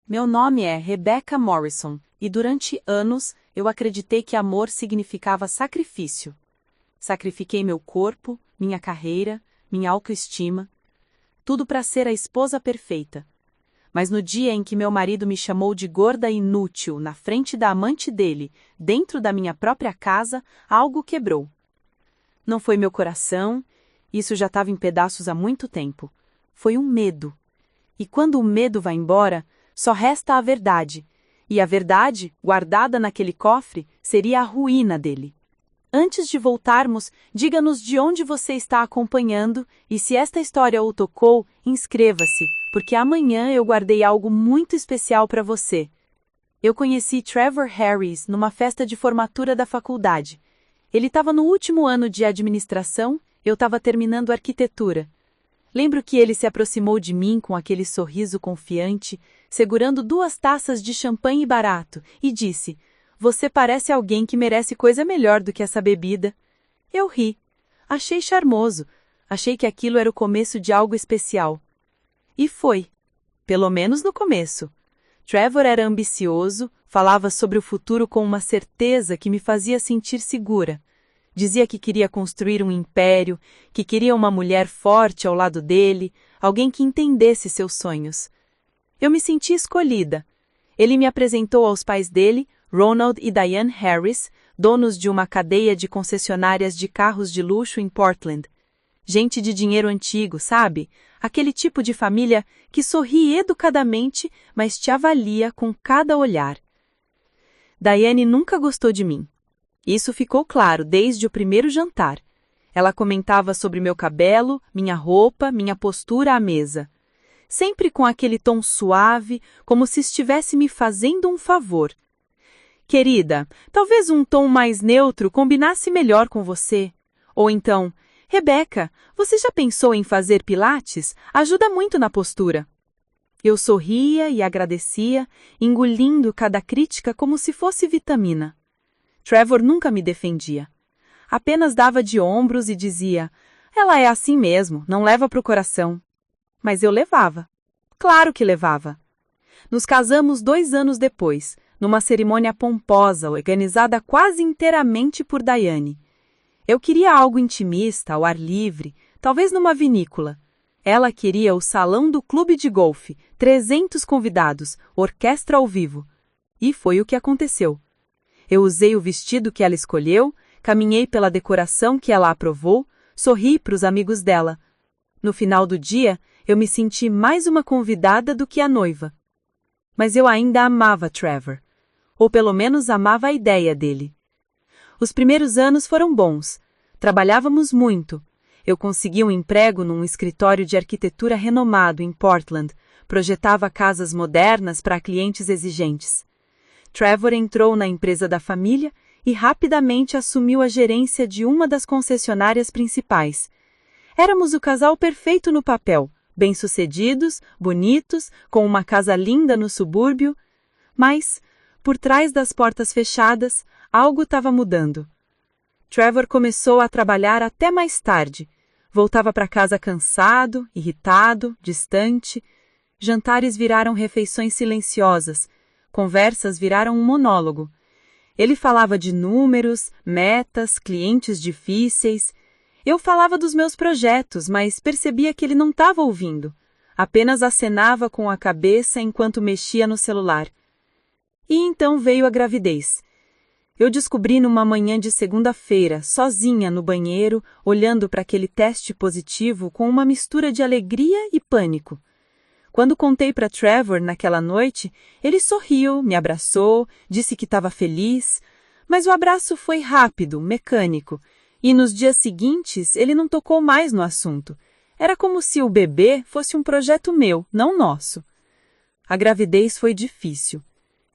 Meu nome é Rebecca Morrison, e durante anos eu acreditei que amor significava sacrifício. Sacrifiquei meu corpo, minha carreira, minha autoestima, tudo para ser a esposa perfeita. Mas no dia em que meu marido me chamou de gorda inútil na frente da amante dele, dentro da minha própria casa, algo quebrou. Não foi meu coração, isso já estava em pedaços há muito tempo. Foi um medo. E quando o medo vai embora, só resta a verdade. E a verdade, guardada naquele cofre, seria a ruína dele. Antes de voltarmos, diga-nos de onde você está acompanhando e se esta história o tocou, inscreva-se, porque amanhã eu guardei algo muito especial para você. Eu conheci Trevor Harris numa festa de formatura da faculdade. Ele estava no último ano de administração, eu estava terminando arquitetura. Lembro que ele se aproximou de mim com aquele sorriso confiante, segurando 2 taças de champanhe barato, e disse: "Você parece alguém que merece coisa melhor do que essa bebida." Eu ri. Achei charmoso. Achei que aquilo era o começo de algo especial. E foi. Pelo menos no começo. Trevor era ambicioso, falava sobre o futuro com uma certeza que me fazia sentir segura. Dizia que queria construir um império, que queria uma mulher forte ao lado dele, alguém que entendesse seus sonhos. Eu me senti escolhida. Ele me apresentou aos pais dele, Ronald e Diane Harris, donos de uma cadeia de concessionárias de carros de luxo em Portland. Gente de dinheiro antigo, sabe? Aquele tipo de família que sorri educadamente, mas te avalia com cada olhar. Diane nunca gostou de mim. Isso ficou claro desde o primeiro jantar. Ela comentava sobre meu cabelo, minha roupa, minha postura à mesa. Sempre com aquele tom suave, como se estivesse me fazendo um favor. "Querida, talvez um tom mais neutro combinasse melhor com você." Ou então, "Rebecca, você já pensou em fazer pilates? Ajuda muito na postura." Eu sorria e agradecia, engolindo cada crítica como se fosse vitamina. Trevor nunca me defendia. Apenas dava de ombros e dizia: "Ela é assim mesmo, não leva pro coração." Mas eu levava. Claro que levava. Nos casamos 2 anos depois, numa cerimônia pomposa, organizada quase inteiramente por Diane. Eu queria algo intimista, ao ar livre, talvez numa vinícola. Ela queria o salão do clube de golfe, 300 convidados, orquestra ao vivo. E foi o que aconteceu. Eu usei o vestido que ela escolheu, caminhei pela decoração que ela aprovou, sorri para os amigos dela. No final do dia, eu me senti mais uma convidada do que a noiva. Mas eu ainda amava Trevor. Ou pelo menos amava a ideia dele. Os primeiros anos foram bons. Trabalhávamos muito. Eu consegui um emprego num escritório de arquitetura renomado em Portland. Projetava casas modernas para clientes exigentes. Trevor entrou na empresa da família e rapidamente assumiu a gerência de uma das concessionárias principais. Éramos o casal perfeito no papel, bem-sucedidos, bonitos, com uma casa linda no subúrbio. Mas, por trás das portas fechadas, algo estava mudando. Trevor começou a trabalhar até mais tarde. Voltava para casa cansado, irritado, distante. Jantares viraram refeições silenciosas. Conversas viraram um monólogo. Ele falava de números, metas, clientes difíceis. Eu falava dos meus projetos, mas percebia que ele não estava ouvindo. Apenas acenava com a cabeça enquanto mexia no celular. E então veio a gravidez. Eu descobri numa manhã de segunda-feira, sozinha no banheiro, olhando para aquele teste positivo com uma mistura de alegria e pânico. Quando contei para Trevor naquela noite, ele sorriu, me abraçou, disse que estava feliz, mas o abraço foi rápido, mecânico, e nos dias seguintes ele não tocou mais no assunto. Era como se o bebê fosse um projeto meu, não nosso. A gravidez foi difícil.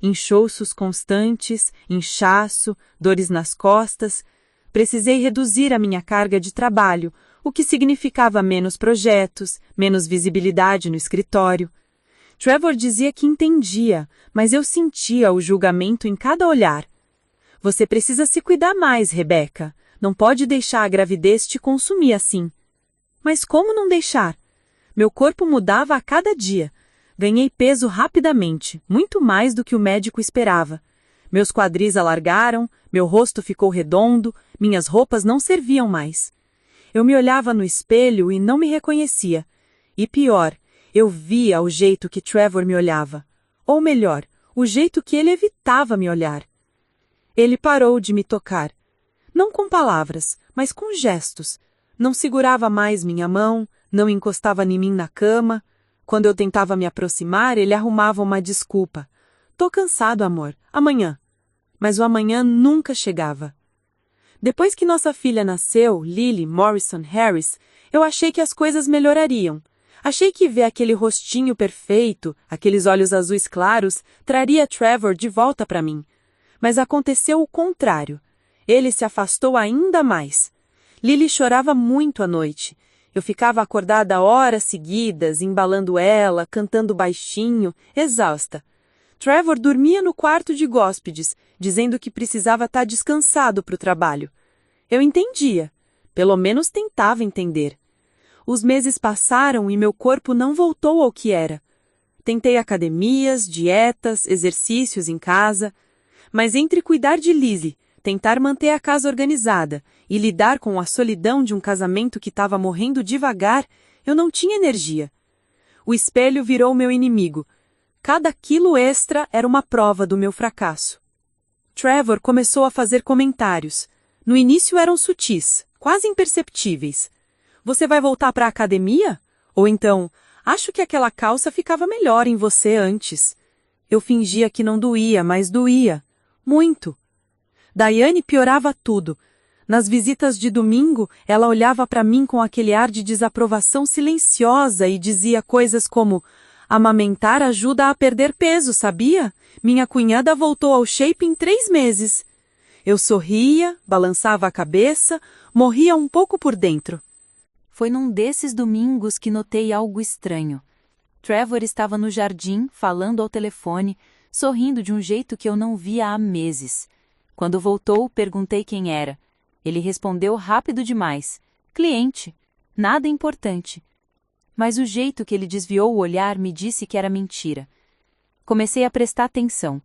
Enxoços constantes, inchaço, dores nas costas. Precisei reduzir a minha carga de trabalho, o que significava menos projetos, menos visibilidade no escritório. Trevor dizia que entendia, mas eu sentia o julgamento em cada olhar. "Você precisa se cuidar mais, Rebecca. Não pode deixar a gravidez te consumir assim." Mas como não deixar? Meu corpo mudava a cada dia. Ganhei peso rapidamente, muito mais do que o médico esperava. Meus quadris alargaram, meu rosto ficou redondo, minhas roupas não serviam mais. Eu me olhava no espelho e não me reconhecia. E pior, eu via o jeito que Trevor me olhava. Ou melhor, o jeito que ele evitava me olhar. Ele parou de me tocar. Não com palavras, mas com gestos. Não segurava mais minha mão, não encostava em mim na cama. Quando eu tentava me aproximar, ele arrumava uma desculpa. Tô cansado, amor. Amanhã. Mas o amanhã nunca chegava. Depois que nossa filha nasceu, Lily Morrison Harris, eu achei que as coisas melhorariam. Achei que ver aquele rostinho perfeito, aqueles olhos azuis claros, traria Trevor de volta para mim. Mas aconteceu o contrário. Ele se afastou ainda mais. Lily chorava muito à noite. Eu ficava acordada horas seguidas, embalando ela, cantando baixinho, exausta. Trevor dormia no quarto de hóspedes, dizendo que precisava estar descansado para o trabalho. Eu entendia. Pelo menos tentava entender. Os meses passaram e meu corpo não voltou ao que era. Tentei academias, dietas, exercícios em casa. Mas entre cuidar de Lizzie, tentar manter a casa organizada e lidar com a solidão de um casamento que estava morrendo devagar, eu não tinha energia. O espelho virou meu inimigo. Cada quilo extra era uma prova do meu fracasso. Trevor começou a fazer comentários. No início eram sutis, quase imperceptíveis. Você vai voltar para a academia? Ou então, acho que aquela calça ficava melhor em você antes. Eu fingia que não doía, mas doía. Muito. Diane piorava tudo. Nas visitas de domingo, ela olhava para mim com aquele ar de desaprovação silenciosa e dizia coisas como: amamentar ajuda a perder peso, sabia? Minha cunhada voltou ao shape em 3 meses. Eu sorria, balançava a cabeça, morria um pouco por dentro. Foi num desses domingos que notei algo estranho. Trevor estava no jardim, falando ao telefone, sorrindo de um jeito que eu não via há meses. Quando voltou, perguntei quem era. Ele respondeu rápido demais. Cliente. Nada importante. Mas o jeito que ele desviou o olhar me disse que era mentira. Comecei a prestar atenção.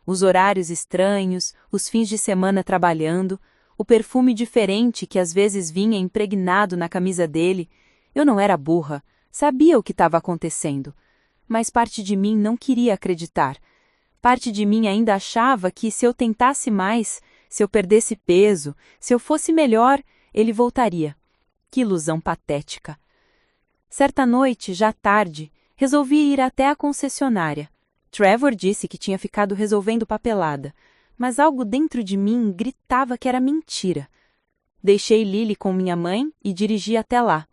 Os horários estranhos, os fins de semana trabalhando, o perfume diferente que às vezes vinha impregnado na camisa dele. Eu não era burra, sabia o que estava acontecendo. Mas parte de mim não queria acreditar. Parte de mim ainda achava que se eu tentasse mais, se eu perdesse peso, se eu fosse melhor, ele voltaria. Que ilusão patética. Certa noite, já tarde, resolvi ir até a concessionária. Trevor disse que tinha ficado resolvendo papelada, mas algo dentro de mim gritava que era mentira. Deixei Lily com minha mãe e dirigi até lá.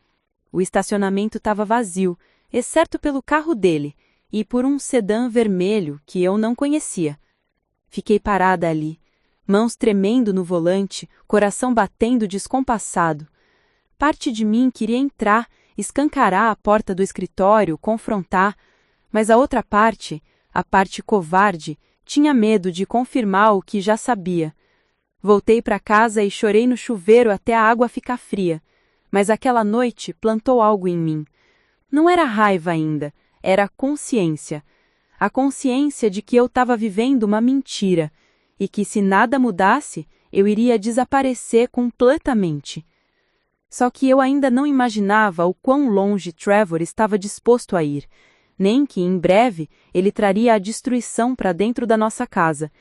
O estacionamento estava vazio, exceto pelo carro dele e por um sedã vermelho que eu não conhecia. Fiquei parada ali, mãos tremendo no volante, coração batendo descompassado. Parte de mim queria entrar, escancarar a porta do escritório, confrontar, mas a outra parte, a parte covarde, tinha medo de confirmar o que já sabia. Voltei para casa e chorei no chuveiro até a água ficar fria, mas aquela noite plantou algo em mim. Não era raiva ainda, era consciência. A consciência de que eu estava vivendo uma mentira e que se nada mudasse, eu iria desaparecer completamente. Só que eu ainda não imaginava o quão longe Trevor estava disposto a ir, nem que, em breve, ele traria a destruição para dentro da nossa casa,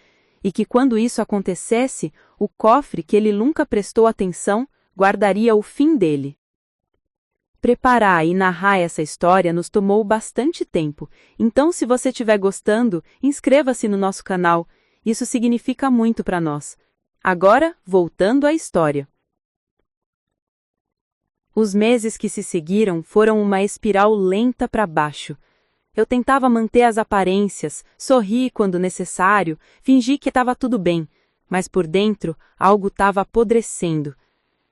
e que quando isso acontecesse, o cofre que ele nunca prestou atenção guardaria o fim dele. Preparar e narrar essa história nos tomou bastante tempo, então se você estiver gostando, inscreva-se no nosso canal, isso significa muito para nós. Agora, voltando à história. Os meses que se seguiram foram uma espiral lenta para baixo. Eu tentava manter as aparências, sorrir quando necessário, fingir que estava tudo bem, mas por dentro algo estava apodrecendo.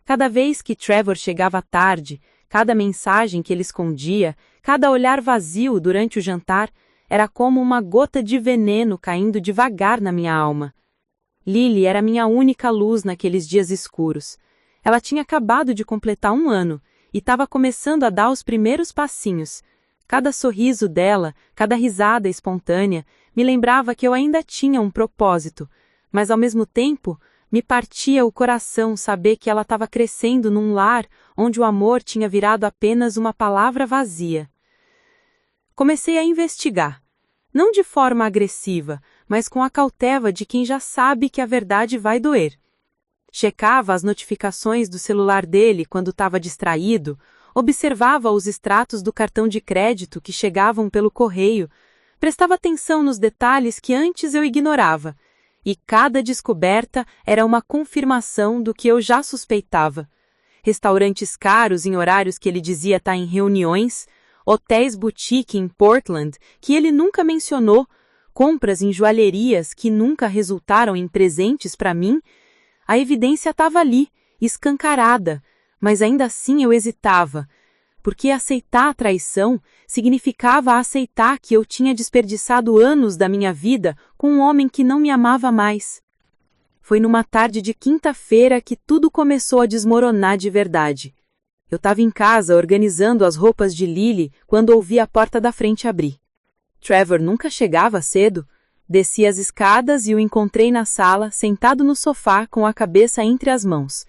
Cada vez que Trevor chegava tarde, cada mensagem que ele escondia, cada olhar vazio durante o jantar, era como uma gota de veneno caindo devagar na minha alma. Lily era minha única luz naqueles dias escuros. Ela tinha acabado de completar 1 ano e estava começando a dar os primeiros passinhos. Cada sorriso dela, cada risada espontânea, me lembrava que eu ainda tinha um propósito, mas ao mesmo tempo, me partia o coração saber que ela estava crescendo num lar onde o amor tinha virado apenas uma palavra vazia. Comecei a investigar, não de forma agressiva, mas com a cautela de quem já sabe que a verdade vai doer. Checava as notificações do celular dele quando estava distraído, observava os extratos do cartão de crédito que chegavam pelo correio, prestava atenção nos detalhes que antes eu ignorava, e cada descoberta era uma confirmação do que eu já suspeitava. Restaurantes caros em horários que ele dizia estar em reuniões, hotéis boutique em Portland que ele nunca mencionou, compras em joalherias que nunca resultaram em presentes para mim. A evidência estava ali, escancarada, mas ainda assim eu hesitava, porque aceitar a traição significava aceitar que eu tinha desperdiçado anos da minha vida com um homem que não me amava mais. Foi numa tarde de quinta-feira que tudo começou a desmoronar de verdade. Eu estava em casa organizando as roupas de Lily quando ouvi a porta da frente abrir. Trevor nunca chegava cedo. Desci as escadas e o encontrei na sala, sentado no sofá com a cabeça entre as mãos.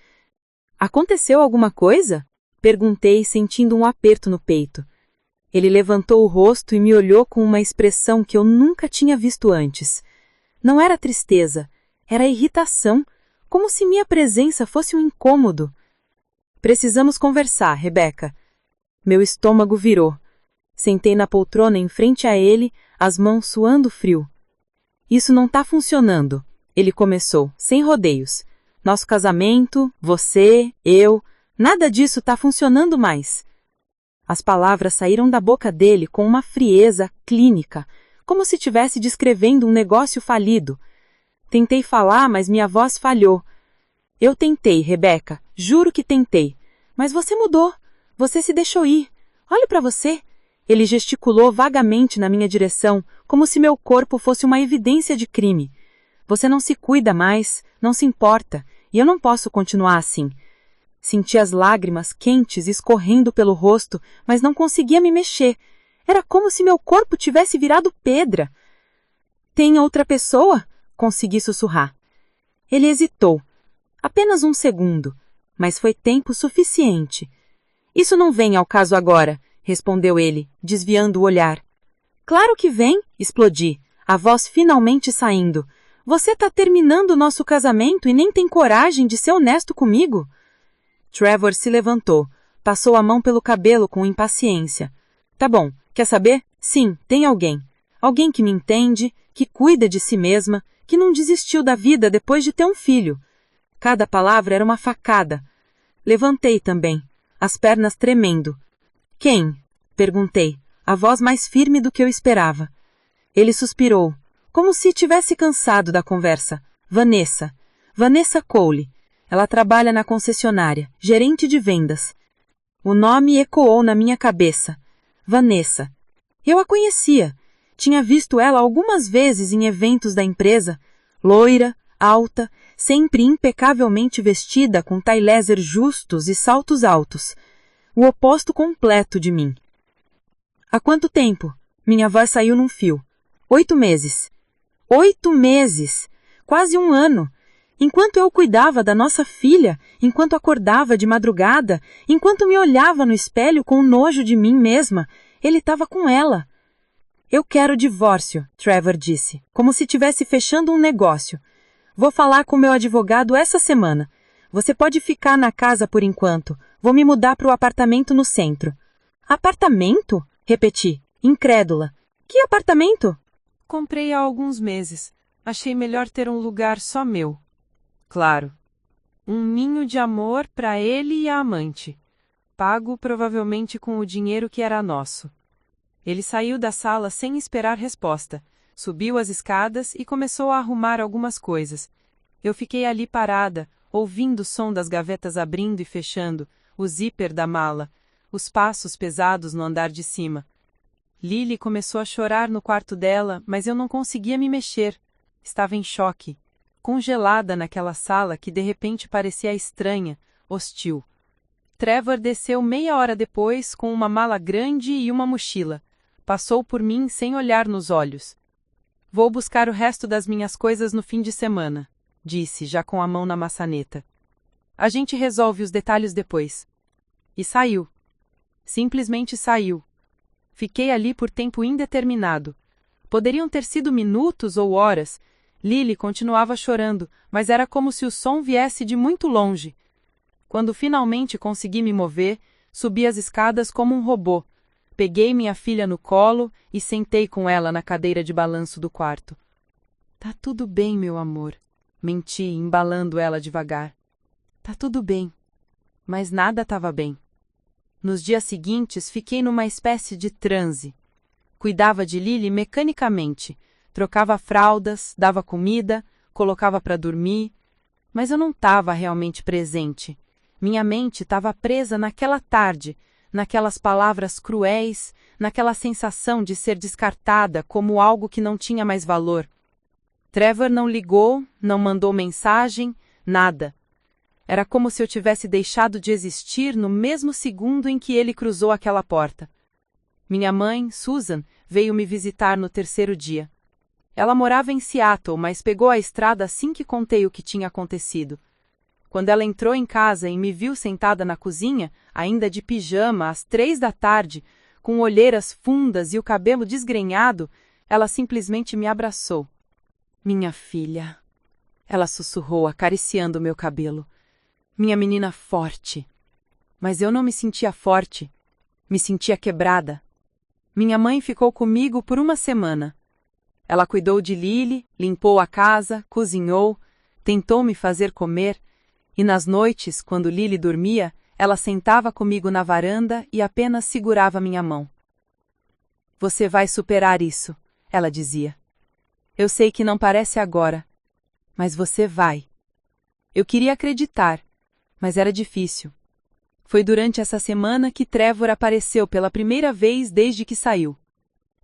Aconteceu alguma coisa? Perguntei, sentindo um aperto no peito. Ele levantou o rosto e me olhou com uma expressão que eu nunca tinha visto antes. Não era tristeza, era irritação, como se minha presença fosse um incômodo. Precisamos conversar, Rebecca. Meu estômago virou. Sentei na poltrona em frente a ele, as mãos suando frio. Isso não tá funcionando, ele começou, sem rodeios. Nosso casamento, você, eu, nada disso tá funcionando mais. As palavras saíram da boca dele com uma frieza clínica, como se estivesse descrevendo um negócio falido. Tentei falar, mas minha voz falhou. Eu tentei, Rebecca, juro que tentei. Mas você mudou, você se deixou ir. Olhe para você. Ele gesticulou vagamente na minha direção, como se meu corpo fosse uma evidência de crime. Você não se cuida mais, não se importa, e eu não posso continuar assim. Senti as lágrimas quentes escorrendo pelo rosto, mas não conseguia me mexer. Era como se meu corpo tivesse virado pedra. Tem outra pessoa? Consegui sussurrar. Ele hesitou. Apenas um segundo, mas foi tempo suficiente. Isso não vem ao caso agora, respondeu ele, desviando o olhar. Claro que vem, explodi, a voz finalmente saindo. Você tá terminando o nosso casamento e nem tem coragem de ser honesto comigo? Trevor se levantou, passou a mão pelo cabelo com impaciência. Tá bom, quer saber? Sim, tem alguém. Alguém que me entende, que cuida de si mesma, que não desistiu da vida depois de ter um filho. Cada palavra era uma facada. Levantei também, as pernas tremendo. Quem? Perguntei, a voz mais firme do que eu esperava. Ele suspirou, como se tivesse cansado da conversa. Vanessa. Vanessa Cole. Ela trabalha na concessionária, gerente de vendas. O nome ecoou na minha cabeça. Vanessa. Eu a conhecia. Tinha visto ela algumas vezes em eventos da empresa. Loira, alta, sempre impecavelmente vestida com tie-laser justos e saltos altos. O oposto completo de mim. Há quanto tempo? Minha voz saiu num fio. 8 meses. 8 meses! Quase um ano! Enquanto eu cuidava da nossa filha, enquanto acordava de madrugada, enquanto me olhava no espelho com nojo de mim mesma, ele estava com ela. Eu quero divórcio, Trevor disse, como se estivesse fechando um negócio. Vou falar com meu advogado essa semana. Você pode ficar na casa por enquanto. Vou me mudar para o apartamento no centro. Apartamento? Repeti, incrédula. Que apartamento? Comprei há alguns meses. Achei melhor ter um lugar só meu. Claro. Um ninho de amor para ele e a amante. Pago provavelmente com o dinheiro que era nosso. Ele saiu da sala sem esperar resposta. Subiu as escadas e começou a arrumar algumas coisas. Eu fiquei ali parada, ouvindo o som das gavetas abrindo e fechando, o zíper da mala, os passos pesados no andar de cima. Lily começou a chorar no quarto dela, mas eu não conseguia me mexer. Estava em choque, congelada naquela sala que de repente parecia estranha, hostil. Trevor desceu meia hora depois com uma mala grande e uma mochila. passou por mim sem olhar nos olhos. Vou buscar o resto das minhas coisas no fim de semana, disse, já com a mão na maçaneta. A gente resolve os detalhes depois. E saiu. Simplesmente saiu. Fiquei ali por tempo indeterminado. Poderiam ter sido minutos ou horas. Lily continuava chorando, mas era como se o som viesse de muito longe. Quando finalmente consegui me mover, subi as escadas como um robô. Peguei minha filha no colo e sentei com ela na cadeira de balanço do quarto. Tá tudo bem, meu amor, menti, embalando ela devagar. Tá tudo bem. Mas nada estava bem. Nos dias seguintes, fiquei numa espécie de transe. Cuidava de Lily mecanicamente, trocava fraldas, dava comida, colocava para dormir, mas eu não estava realmente presente. Minha mente estava presa naquela tarde, naquelas palavras cruéis, naquela sensação de ser descartada como algo que não tinha mais valor. Trevor não ligou, não mandou mensagem, nada. Era como se eu tivesse deixado de existir no mesmo segundo em que ele cruzou aquela porta. Minha mãe, Susan, veio me visitar no terceiro dia. Ela morava em Seattle, mas pegou a estrada assim que contei o que tinha acontecido. Quando ela entrou em casa e me viu sentada na cozinha, ainda de pijama, às 3 da tarde, com olheiras fundas e o cabelo desgrenhado, ela simplesmente me abraçou. Minha filha, ela sussurrou, acariciando meu cabelo. Minha menina forte. Mas eu não me sentia forte. Me sentia quebrada. Minha mãe ficou comigo por uma semana. Ela cuidou de Lily, limpou a casa, cozinhou, tentou me fazer comer, e nas noites, quando Lily dormia, ela sentava comigo na varanda e apenas segurava minha mão. Você vai superar isso, ela dizia. Eu sei que não parece agora, mas você vai. Eu queria acreditar, mas era difícil. Foi durante essa semana que Trevor apareceu pela primeira vez desde que saiu.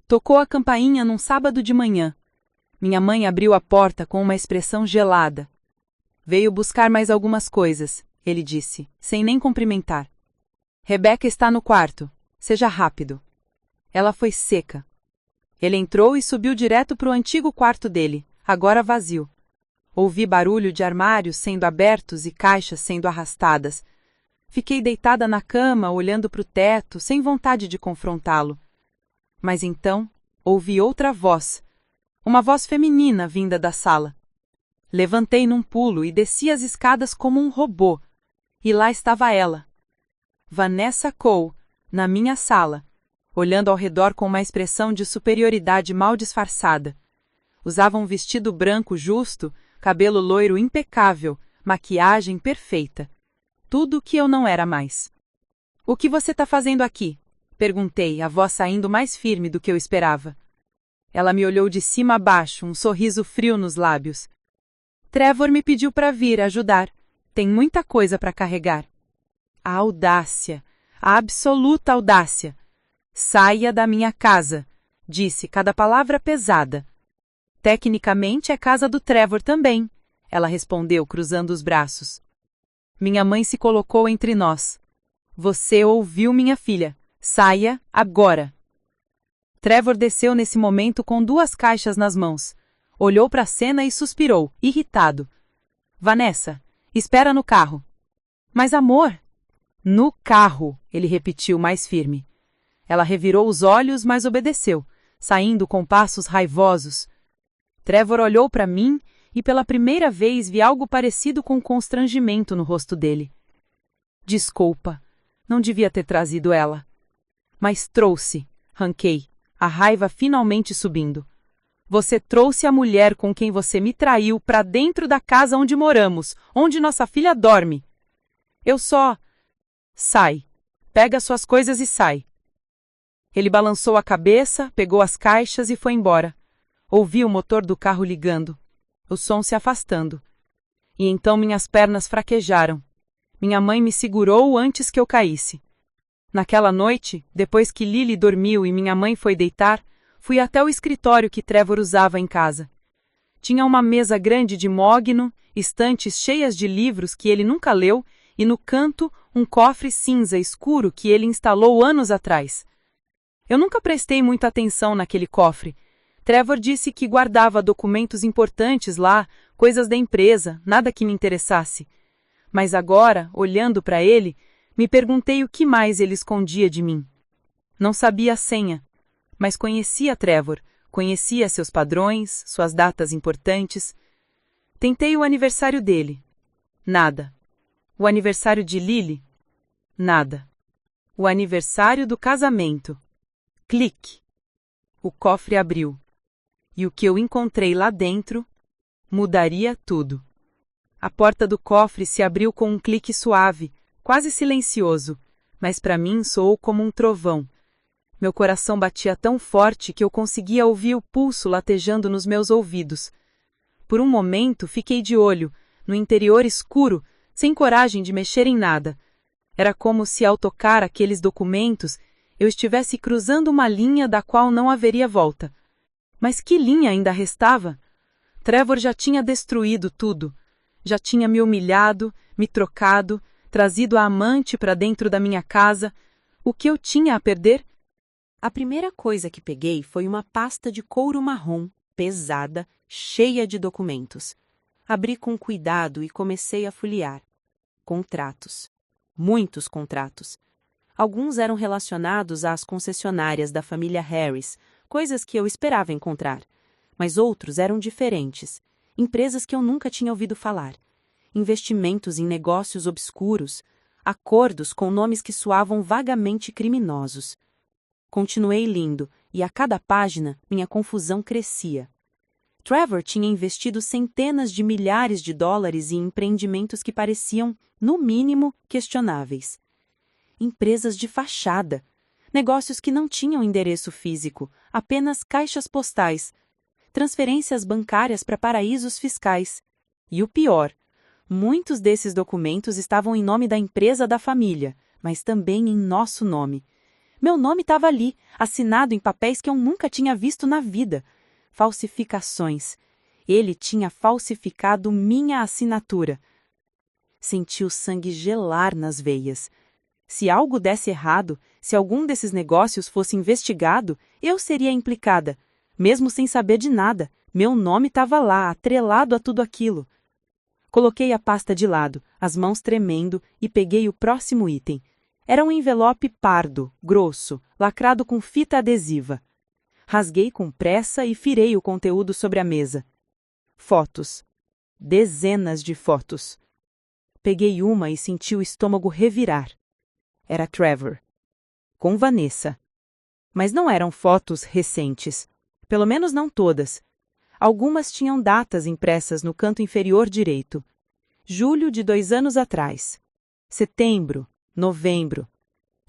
Tocou a campainha num sábado de manhã. Minha mãe abriu a porta com uma expressão gelada. Veio buscar mais algumas coisas, ele disse, sem nem cumprimentar. Rebecca está no quarto. Seja rápido. Ela foi seca. Ele entrou e subiu direto para o antigo quarto dele, agora vazio. Ouvi barulho de armários sendo abertos e caixas sendo arrastadas. Fiquei deitada na cama, olhando para o teto, sem vontade de confrontá-lo. Mas então, ouvi outra voz. Uma voz feminina vinda da sala. Levantei num pulo e desci as escadas como um robô. E lá estava ela. Vanessa Cole, na minha sala, olhando ao redor com uma expressão de superioridade mal disfarçada. Usava um vestido branco justo, cabelo loiro impecável, maquiagem perfeita. Tudo o que eu não era mais. O que você está fazendo aqui? Perguntei, a voz saindo mais firme do que eu esperava. Ela me olhou de cima a baixo, um sorriso frio nos lábios. Trevor me pediu para vir ajudar. Tem muita coisa para carregar. A audácia, a absoluta audácia. Saia da minha casa, disse, cada palavra pesada. Tecnicamente é casa do Trevor também, ela respondeu, cruzando os braços. Minha mãe se colocou entre nós. Você ouviu, minha filha. Saia agora. Trevor desceu nesse momento com 2 caixas nas mãos. Olhou para a cena e suspirou, irritado. Vanessa, espera no carro. Mas amor... No carro, ele repetiu mais firme. Ela revirou os olhos, mas obedeceu, saindo com passos raivosos. Trevor olhou para mim e pela primeira vez vi algo parecido com constrangimento no rosto dele. Desculpa, não devia ter trazido ela. Mas trouxe, ranquei, a raiva finalmente subindo. Você trouxe a mulher com quem você me traiu para dentro da casa onde moramos, onde nossa filha dorme. Eu só... Sai. Pega suas coisas e sai. Ele balançou a cabeça, pegou as caixas e foi embora. Ouvi o motor do carro ligando, o som se afastando. E então minhas pernas fraquejaram. Minha mãe me segurou antes que eu caísse. Naquela noite, depois que Lily dormiu e minha mãe foi deitar, fui até o escritório que Trevor usava em casa. Tinha uma mesa grande de mogno, estantes cheias de livros que ele nunca leu e no canto um cofre cinza escuro que ele instalou anos atrás. Eu nunca prestei muita atenção naquele cofre. Trevor disse que guardava documentos importantes lá, coisas da empresa, nada que me interessasse. Mas agora, olhando para ele, me perguntei o que mais ele escondia de mim. Não sabia a senha, mas conhecia Trevor, conhecia seus padrões, suas datas importantes. Tentei o aniversário dele. Nada. O aniversário de Lily? Nada. O aniversário do casamento. Clique. O cofre abriu. E o que eu encontrei lá dentro mudaria tudo. A porta do cofre se abriu com um clique suave, quase silencioso, mas para mim soou como um trovão. Meu coração batia tão forte que eu conseguia ouvir o pulso latejando nos meus ouvidos. Por um momento fiquei de olho, no interior escuro, sem coragem de mexer em nada. Era como se, ao tocar aqueles documentos, eu estivesse cruzando uma linha da qual não haveria volta. Mas que linha ainda restava? Trevor já tinha destruído tudo. Já tinha me humilhado, me trocado, trazido a amante para dentro da minha casa. O que eu tinha a perder? A primeira coisa que peguei foi uma pasta de couro marrom, pesada, cheia de documentos. Abri com cuidado e comecei a folhear. Contratos. Muitos contratos. Alguns eram relacionados às concessionárias da família Harris, coisas que eu esperava encontrar. Mas outros eram diferentes. Empresas que eu nunca tinha ouvido falar. Investimentos em negócios obscuros. Acordos com nomes que soavam vagamente criminosos. Continuei lendo, e a cada página minha confusão crescia. Trevor tinha investido centenas de milhares de dólares em empreendimentos que pareciam, no mínimo, questionáveis. Empresas de fachada. Negócios que não tinham endereço físico, apenas caixas postais. Transferências bancárias para paraísos fiscais. E o pior, muitos desses documentos estavam em nome da empresa da família, mas também em nosso nome. Meu nome estava ali, assinado em papéis que eu nunca tinha visto na vida. Falsificações. Ele tinha falsificado minha assinatura. Senti o sangue gelar nas veias. Se algo desse errado, se algum desses negócios fosse investigado, eu seria implicada. Mesmo sem saber de nada, meu nome estava lá, atrelado a tudo aquilo. Coloquei a pasta de lado, as mãos tremendo, e peguei o próximo item. Era um envelope pardo, grosso, lacrado com fita adesiva. Rasguei com pressa e firei o conteúdo sobre a mesa. Fotos. Dezenas de fotos. Peguei uma e senti o estômago revirar. Era Trevor. Com Vanessa. Mas não eram fotos recentes. Pelo menos não todas. Algumas tinham datas impressas no canto inferior direito. Julho de 2 anos atrás. Setembro. Novembro.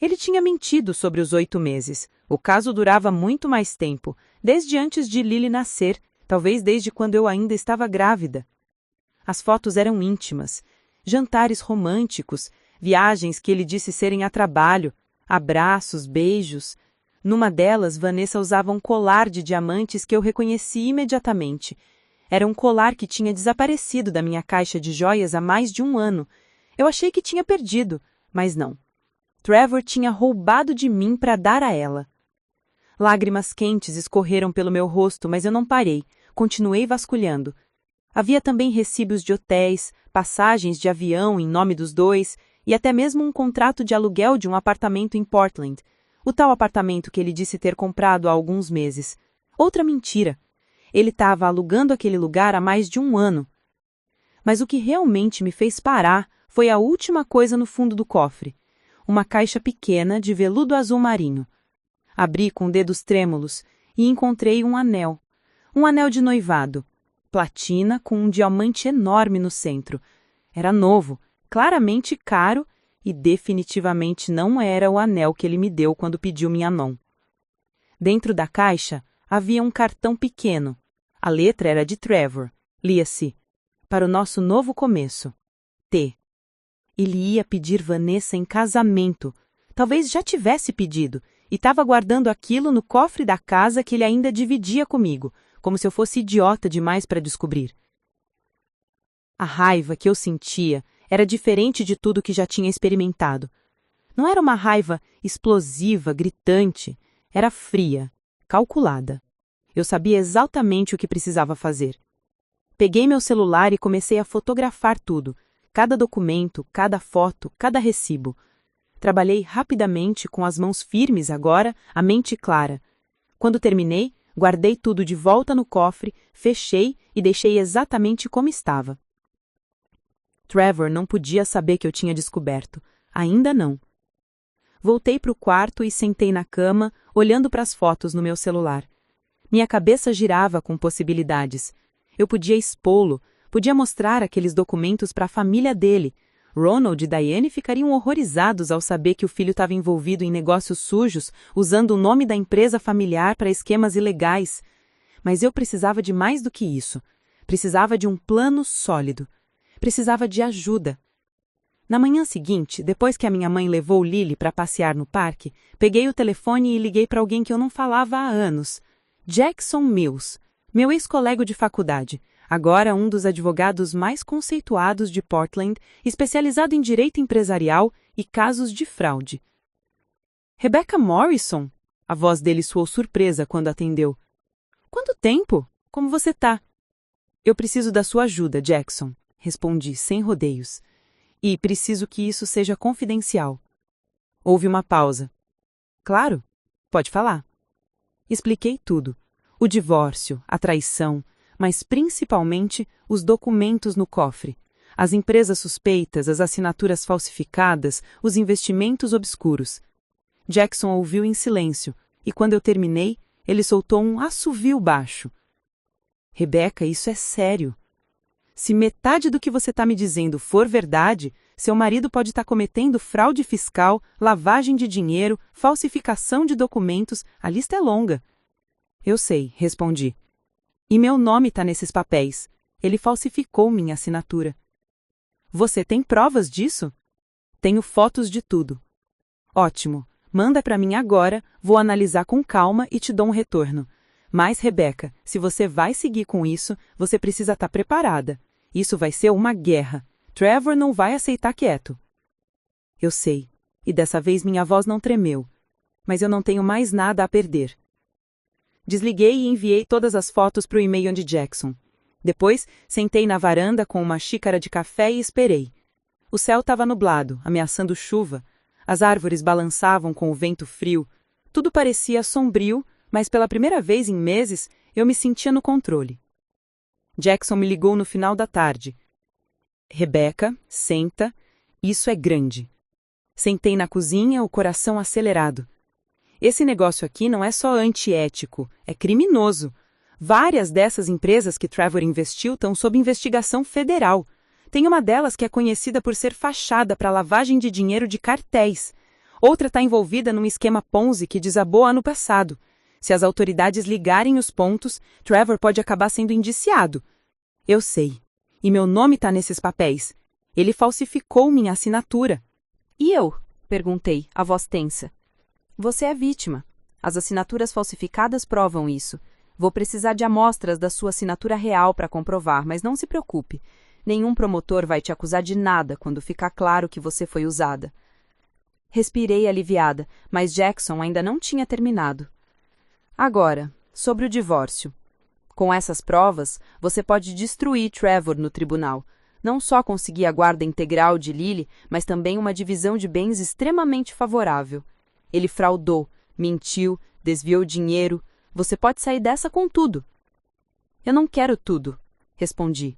Ele tinha mentido sobre os 8 meses. O caso durava muito mais tempo, desde antes de Lily nascer, talvez desde quando eu ainda estava grávida. As fotos eram íntimas. Jantares românticos, viagens que ele disse serem a trabalho, abraços, beijos. Numa delas, Vanessa usava um colar de diamantes que eu reconheci imediatamente. Era um colar que tinha desaparecido da minha caixa de joias há mais de 1 ano. Eu achei que tinha perdido, mas não. Trevor tinha roubado de mim para dar a ela. Lágrimas quentes escorreram pelo meu rosto, mas eu não parei. Continuei vasculhando. Havia também recibos de hotéis, passagens de avião em nome dos dois e até mesmo um contrato de aluguel de um apartamento em Portland. O tal apartamento que ele disse ter comprado há alguns meses. Outra mentira. Ele estava alugando aquele lugar há mais de 1 ano. Mas o que realmente me fez parar foi a última coisa no fundo do cofre. Uma caixa pequena de veludo azul marinho. Abri com dedos trêmulos e encontrei um anel. Um anel de noivado. Platina com um diamante enorme no centro. Era novo, claramente caro e definitivamente não era o anel que ele me deu quando pediu minha mão. Dentro da caixa havia um cartão pequeno. A letra era de Trevor. Lia-se: para o nosso novo começo. T. Ele ia pedir Vanessa em casamento. Talvez já tivesse pedido, e estava guardando aquilo no cofre da casa que ele ainda dividia comigo, como se eu fosse idiota demais para descobrir. A raiva que eu sentia era diferente de tudo que já tinha experimentado. Não era uma raiva explosiva, gritante. Era fria, calculada. Eu sabia exatamente o que precisava fazer. Peguei meu celular e comecei a fotografar tudo, cada documento, cada foto, cada recibo. Trabalhei rapidamente, com as mãos firmes agora, a mente clara. Quando terminei, guardei tudo de volta no cofre, fechei e deixei exatamente como estava. Trevor não podia saber que eu tinha descoberto. Ainda não. Voltei para o quarto e sentei na cama, olhando para as fotos no meu celular. Minha cabeça girava com possibilidades. Eu podia expô-lo, podia mostrar aqueles documentos para a família dele. Ronald e Diane ficariam horrorizados ao saber que o filho estava envolvido em negócios sujos, usando o nome da empresa familiar para esquemas ilegais. Mas eu precisava de mais do que isso. Precisava de um plano sólido. Precisava de ajuda. Na manhã seguinte, depois que a minha mãe levou Lily para passear no parque, peguei o telefone e liguei para alguém que eu não falava há anos. Jackson Mills, meu ex-colega de faculdade, agora um dos advogados mais conceituados de Portland, especializado em direito empresarial e casos de fraude. Rebecca Morrison? A voz dele soou surpresa quando atendeu. Quanto tempo? Como você tá? Eu preciso da sua ajuda, Jackson, respondi sem rodeios. E preciso que isso seja confidencial. Houve uma pausa. Claro, pode falar. Expliquei tudo. O divórcio, a traição, mas principalmente os documentos no cofre, as empresas suspeitas, as assinaturas falsificadas, os investimentos obscuros. Jackson ouviu em silêncio, e quando eu terminei, ele soltou um assovio baixo. Rebecca, isso é sério. Se metade do que você está me dizendo for verdade, seu marido pode estar cometendo fraude fiscal, lavagem de dinheiro, falsificação de documentos, a lista é longa. Eu sei, respondi. E meu nome está nesses papéis. Ele falsificou minha assinatura. Você tem provas disso? Tenho fotos de tudo. Ótimo. Manda para mim agora, vou analisar com calma e te dou um retorno. Mas, Rebecca, se você vai seguir com isso, você precisa estar preparada. Isso vai ser uma guerra. Trevor não vai aceitar quieto. Eu sei. E dessa vez minha voz não tremeu. Mas eu não tenho mais nada a perder. Desliguei e enviei todas as fotos para o e-mail de Jackson. Depois, sentei na varanda com uma xícara de café e esperei. O céu estava nublado, ameaçando chuva. As árvores balançavam com o vento frio. Tudo parecia sombrio, mas pela primeira vez em meses, eu me sentia no controle. Jackson me ligou no final da tarde. Rebecca, senta. Isso é grande. Sentei na cozinha, o coração acelerado. Esse negócio aqui não é só antiético, é criminoso. Várias dessas empresas que Trevor investiu estão sob investigação federal. Tem uma delas que é conhecida por ser fachada para lavagem de dinheiro de cartéis. Outra está envolvida num esquema Ponzi que desabou ano passado. Se as autoridades ligarem os pontos, Trevor pode acabar sendo indiciado. Eu sei. E meu nome está nesses papéis. Ele falsificou minha assinatura. E eu? Perguntei, a voz tensa. Você é vítima. As assinaturas falsificadas provam isso. Vou precisar de amostras da sua assinatura real para comprovar, mas não se preocupe. Nenhum promotor vai te acusar de nada quando ficar claro que você foi usada. Respirei aliviada, mas Jackson ainda não tinha terminado. Agora, sobre o divórcio. Com essas provas, você pode destruir Trevor no tribunal. Não só conseguir a guarda integral de Lily, mas também uma divisão de bens extremamente favorável. Ele fraudou, mentiu, desviou dinheiro. Você pode sair dessa com tudo. Eu não quero tudo, respondi.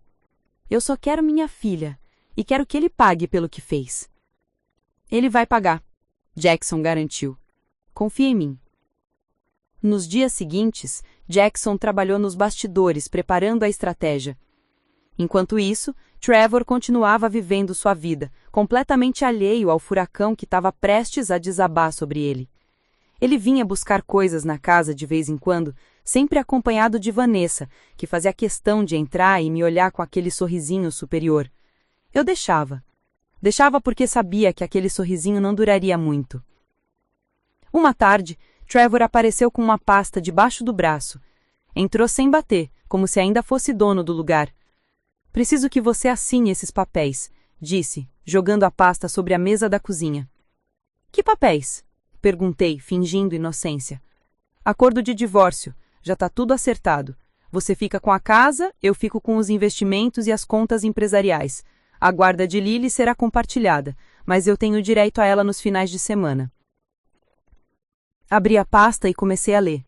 Eu só quero minha filha, e quero que ele pague pelo que fez. Ele vai pagar, Jackson garantiu. Confia em mim. Nos dias seguintes, Jackson trabalhou nos bastidores, preparando a estratégia. Enquanto isso, Trevor continuava vivendo sua vida, completamente alheio ao furacão que estava prestes a desabar sobre ele. Ele vinha buscar coisas na casa de vez em quando, sempre acompanhado de Vanessa, que fazia questão de entrar e me olhar com aquele sorrisinho superior. Eu deixava. Deixava porque sabia que aquele sorrisinho não duraria muito. Uma tarde, Trevor apareceu com uma pasta debaixo do braço. Entrou sem bater, como se ainda fosse dono do lugar. Preciso que você assine esses papéis, disse, jogando a pasta sobre a mesa da cozinha. Que papéis? Perguntei, fingindo inocência. Acordo de divórcio. Já tá tudo acertado. Você fica com a casa, eu fico com os investimentos e as contas empresariais. A guarda de Lily será compartilhada, mas eu tenho direito a ela nos finais de semana. Abri a pasta e comecei a ler.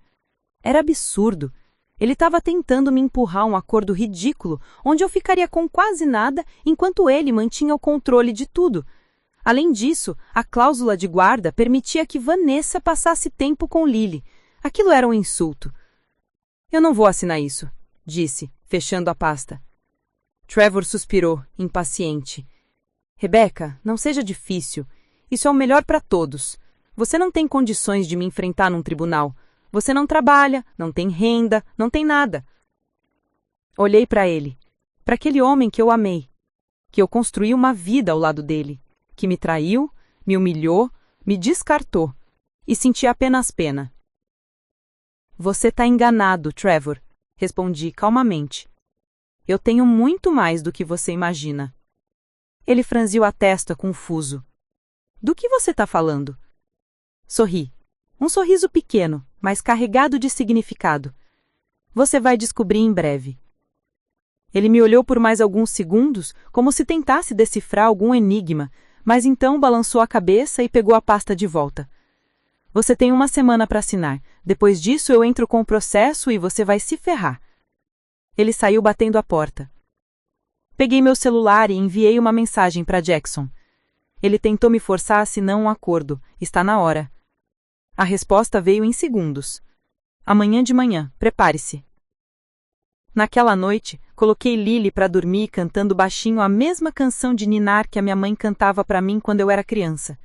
Era absurdo. Ele estava tentando me empurrar um acordo ridículo, onde eu ficaria com quase nada, enquanto ele mantinha o controle de tudo. Além disso, a cláusula de guarda permitia que Vanessa passasse tempo com Lily. Aquilo era um insulto. Eu não vou assinar isso, disse, fechando a pasta. Trevor suspirou, impaciente. Rebecca, não seja difícil. Isso é o melhor para todos. Você não tem condições de me enfrentar num tribunal. Você não trabalha, não tem renda, não tem nada. Olhei para ele, para aquele homem que eu amei, que eu construí uma vida ao lado dele, que me traiu, me humilhou, me descartou, e senti apenas pena. Você está enganado, Trevor, respondi calmamente. Eu tenho muito mais do que você imagina. Ele franziu a testa confuso. Do que você está falando? Sorri. Um sorriso pequeno, mas carregado de significado. Você vai descobrir em breve. Ele me olhou por mais alguns segundos, como se tentasse decifrar algum enigma, mas então balançou a cabeça e pegou a pasta de volta. Você tem uma semana para assinar. Depois disso eu entro com o processo e você vai se ferrar. Ele saiu batendo a porta. Peguei meu celular e enviei uma mensagem para Jackson. Ele tentou me forçar a assinar um acordo. Está na hora. A resposta veio em segundos. Amanhã de manhã, prepare-se. Naquela noite, coloquei Lily para dormir cantando baixinho a mesma canção de ninar que a minha mãe cantava para mim quando eu era criança.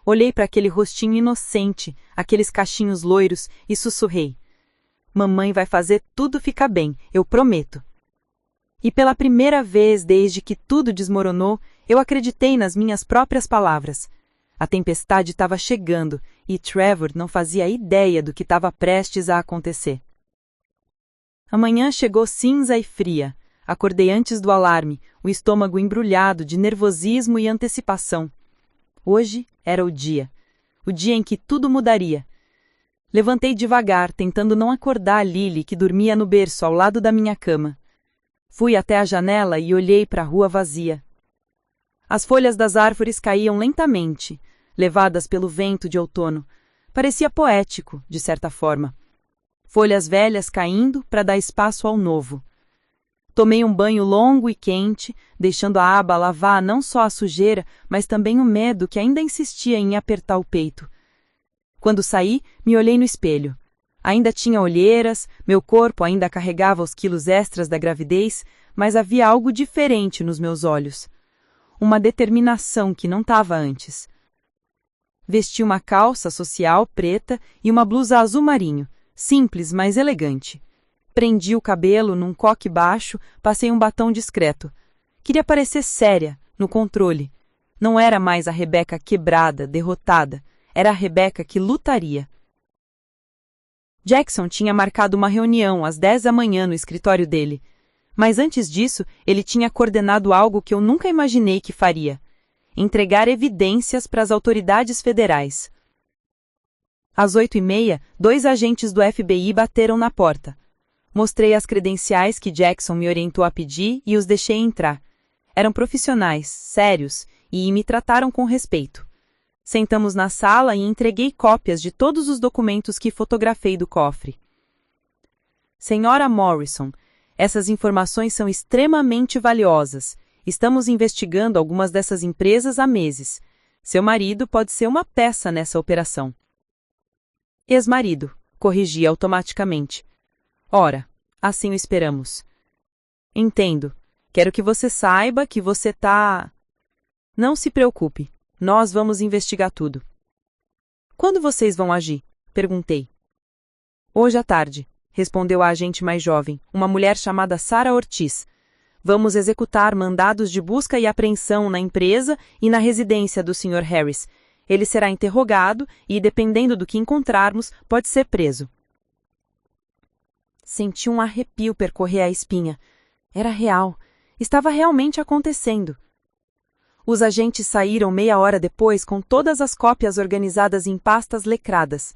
Olhei para aquele rostinho inocente, aqueles cachinhos loiros e sussurrei. Mamãe vai fazer tudo ficar bem, eu prometo. E pela primeira vez desde que tudo desmoronou, eu acreditei nas minhas próprias palavras. A tempestade estava chegando e Trevor não fazia ideia do que estava prestes a acontecer. A manhã chegou cinza e fria. Acordei antes do alarme, o estômago embrulhado de nervosismo e antecipação. Hoje era o dia em que tudo mudaria. Levantei devagar, tentando não acordar Lily, que dormia no berço ao lado da minha cama. Fui até a janela e olhei para a rua vazia. As folhas das árvores caíam lentamente, levadas pelo vento de outono. Parecia poético, de certa forma. Folhas velhas caindo para dar espaço ao novo. Tomei um banho longo e quente, deixando a aba lavar não só a sujeira, mas também o medo que ainda insistia em apertar o peito. Quando saí, me olhei no espelho. Ainda tinha olheiras, meu corpo ainda carregava os quilos extras da gravidez, mas havia algo diferente nos meus olhos. Uma determinação que não estava antes. Vesti uma calça social preta e uma blusa azul marinho, simples, mas elegante. Prendi o cabelo num coque baixo, passei um batom discreto. Queria parecer séria, no controle. Não era mais a Rebecca quebrada, derrotada. Era a Rebecca que lutaria. Jackson tinha marcado uma reunião às 10 da manhã no escritório dele. Mas antes disso, ele tinha coordenado algo que eu nunca imaginei que faria. Entregar evidências para as autoridades federais. Às 8h30, 2 agentes do FBI bateram na porta. Mostrei as credenciais que Jackson me orientou a pedir e os deixei entrar. Eram profissionais, sérios, e me trataram com respeito. Sentamos na sala e entreguei cópias de todos os documentos que fotografei do cofre. Senhora Morrison, essas informações são extremamente valiosas. Estamos investigando algumas dessas empresas há meses. Seu marido pode ser uma peça nessa operação. Ex-marido, corrigi automaticamente. Ora, assim o esperamos. Entendo. Quero que você saiba que você tá... Não se preocupe. Nós vamos investigar tudo. Quando vocês vão agir? Perguntei. Hoje à tarde, respondeu a agente mais jovem, uma mulher chamada Sarah Ortiz. Vamos executar mandados de busca e apreensão na empresa e na residência do Sr. Harris. Ele será interrogado e, dependendo do que encontrarmos, pode ser preso. Senti um arrepio percorrer a espinha. Era real. Estava realmente acontecendo. Os agentes saíram meia hora depois com todas as cópias organizadas em pastas lacradas.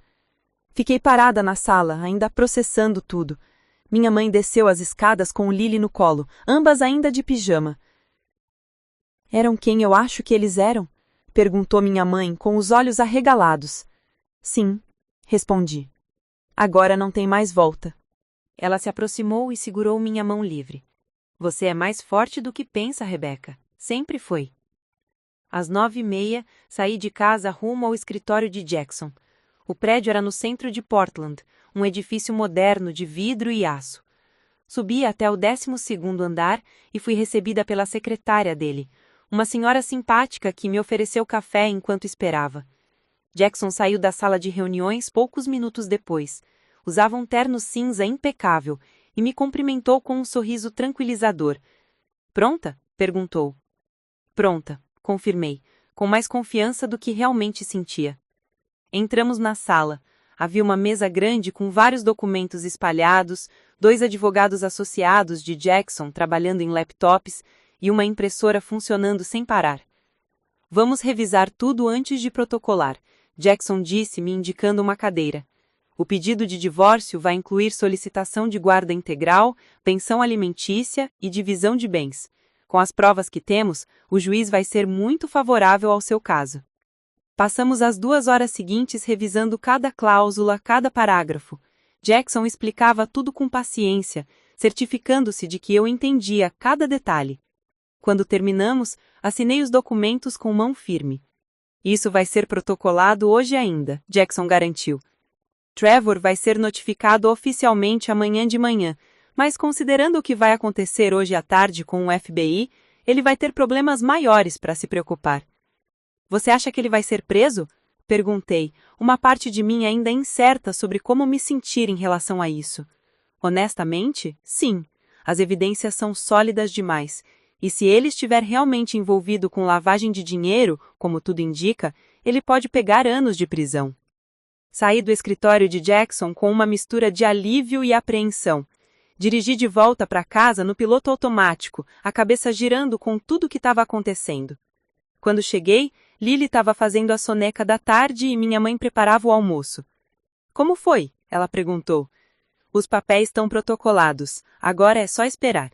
Fiquei parada na sala, ainda processando tudo. Minha mãe desceu as escadas com o Lily no colo, ambas ainda de pijama. Eram quem eu acho que eles eram? Perguntou minha mãe, com os olhos arregalados. Sim, respondi. Agora não tem mais volta. Ela se aproximou e segurou minha mão livre. Você é mais forte do que pensa, Rebecca. Sempre foi. Às 9h30, saí de casa rumo ao escritório de Jackson. O prédio era no centro de Portland, um edifício moderno de vidro e aço. Subi até o 12º andar e fui recebida pela secretária dele, uma senhora simpática que me ofereceu café enquanto esperava. Jackson saiu da sala de reuniões poucos minutos depois. Usava um terno cinza impecável e me cumprimentou com um sorriso tranquilizador. Pronta? Perguntou. Pronta, confirmei, com mais confiança do que realmente sentia. Entramos na sala. Havia uma mesa grande com vários documentos espalhados, 2 advogados associados de Jackson trabalhando em laptops e uma impressora funcionando sem parar. Vamos revisar tudo antes de protocolar, Jackson disse, me indicando uma cadeira. O pedido de divórcio vai incluir solicitação de guarda integral, pensão alimentícia e divisão de bens. Com as provas que temos, o juiz vai ser muito favorável ao seu caso. Passamos as 2 horas seguintes revisando cada cláusula, cada parágrafo. Jackson explicava tudo com paciência, certificando-se de que eu entendia cada detalhe. Quando terminamos, assinei os documentos com mão firme. Isso vai ser protocolado hoje ainda, Jackson garantiu. Trevor vai ser notificado oficialmente amanhã de manhã, mas considerando o que vai acontecer hoje à tarde com o FBI, ele vai ter problemas maiores para se preocupar. Você acha que ele vai ser preso? Perguntei, uma parte de mim ainda incerta sobre como me sentir em relação a isso. Honestamente, sim. As evidências são sólidas demais. E se ele estiver realmente envolvido com lavagem de dinheiro, como tudo indica, ele pode pegar anos de prisão. Saí do escritório de Jackson com uma mistura de alívio e apreensão. Dirigi de volta para casa no piloto automático, a cabeça girando com tudo o que estava acontecendo. Quando cheguei, Lily estava fazendo a soneca da tarde e minha mãe preparava o almoço. Como foi? Ela perguntou. Os papéis estão protocolados. Agora é só esperar.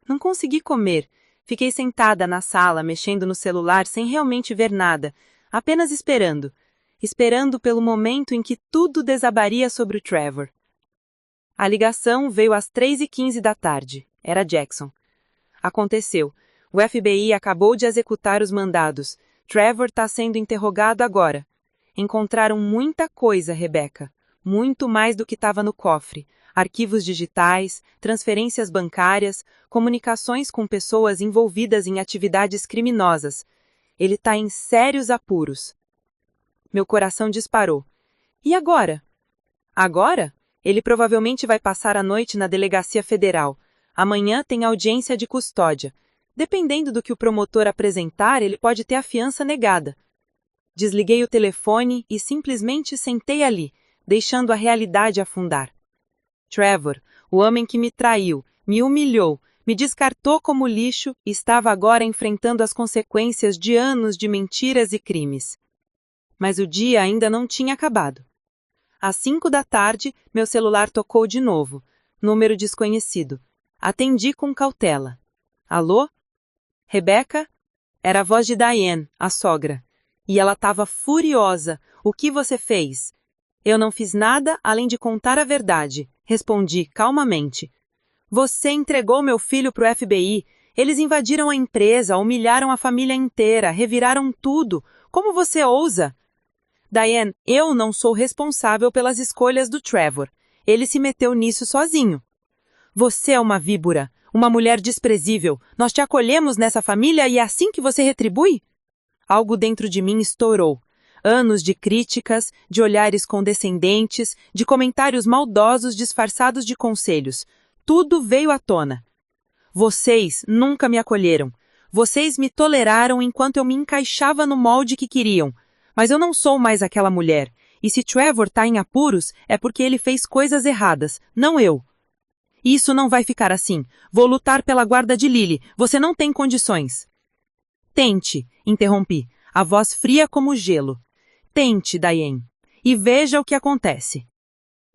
Não consegui comer. Fiquei sentada na sala, mexendo no celular sem realmente ver nada, apenas esperando. Esperando pelo momento em que tudo desabaria sobre o Trevor. A ligação veio às 3h15 da tarde. Era Jackson. Aconteceu. O FBI acabou de executar os mandados. Trevor está sendo interrogado agora. Encontraram muita coisa, Rebecca. Muito mais do que estava no cofre. Arquivos digitais, transferências bancárias, comunicações com pessoas envolvidas em atividades criminosas. Ele está em sérios apuros. Meu coração disparou. E agora? Agora? Ele provavelmente vai passar a noite na delegacia federal. Amanhã tem audiência de custódia. Dependendo do que o promotor apresentar, ele pode ter a fiança negada. Desliguei o telefone e simplesmente sentei ali, deixando a realidade afundar. Trevor, o homem que me traiu, me humilhou, me descartou como lixo, estava agora enfrentando as consequências de anos de mentiras e crimes. Mas o dia ainda não tinha acabado. Às 5 da tarde, meu celular tocou de novo. Número desconhecido. Atendi com cautela. Alô? Rebecca? Era a voz de Diane, a sogra. E ela estava furiosa. O que você fez? Eu não fiz nada além de contar a verdade, respondi calmamente. Você entregou meu filho para o FBI. Eles invadiram a empresa, humilharam a família inteira, reviraram tudo. Como você ousa? Diane, eu não sou responsável pelas escolhas do Trevor. Ele se meteu nisso sozinho. Você é uma víbora, uma mulher desprezível. Nós te acolhemos nessa família e é assim que você retribui? Algo dentro de mim estourou. Anos de críticas, de olhares condescendentes, de comentários maldosos disfarçados de conselhos. Tudo veio à tona. Vocês nunca me acolheram. Vocês me toleraram enquanto eu me encaixava no molde que queriam. Mas eu não sou mais aquela mulher. E se Trevor está em apuros, é porque ele fez coisas erradas, não eu. Isso não vai ficar assim. Vou lutar pela guarda de Lily. Você não tem condições. Tente, interrompi, a voz fria como gelo. Tente, Diane. e veja o que acontece.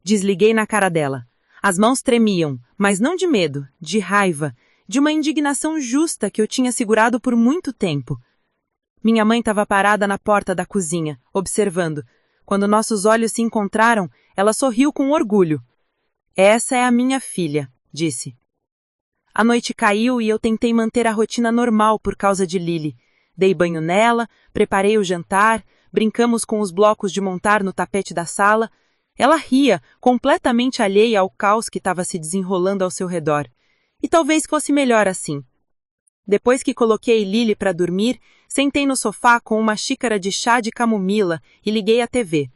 Desliguei na cara dela. As mãos tremiam, mas não de medo, de raiva, de uma indignação justa que eu tinha segurado por muito tempo. Minha mãe estava parada na porta da cozinha, observando. Quando nossos olhos se encontraram, ela sorriu com orgulho. Essa é a minha filha, disse. A noite caiu e eu tentei manter a rotina normal por causa de Lily. Dei banho nela, preparei o jantar, brincamos com os blocos de montar no tapete da sala. Ela ria, completamente alheia ao caos que estava se desenrolando ao seu redor. E talvez fosse melhor assim. Depois que coloquei Lily para dormir, sentei no sofá com uma xícara de chá de camomila e liguei a TV.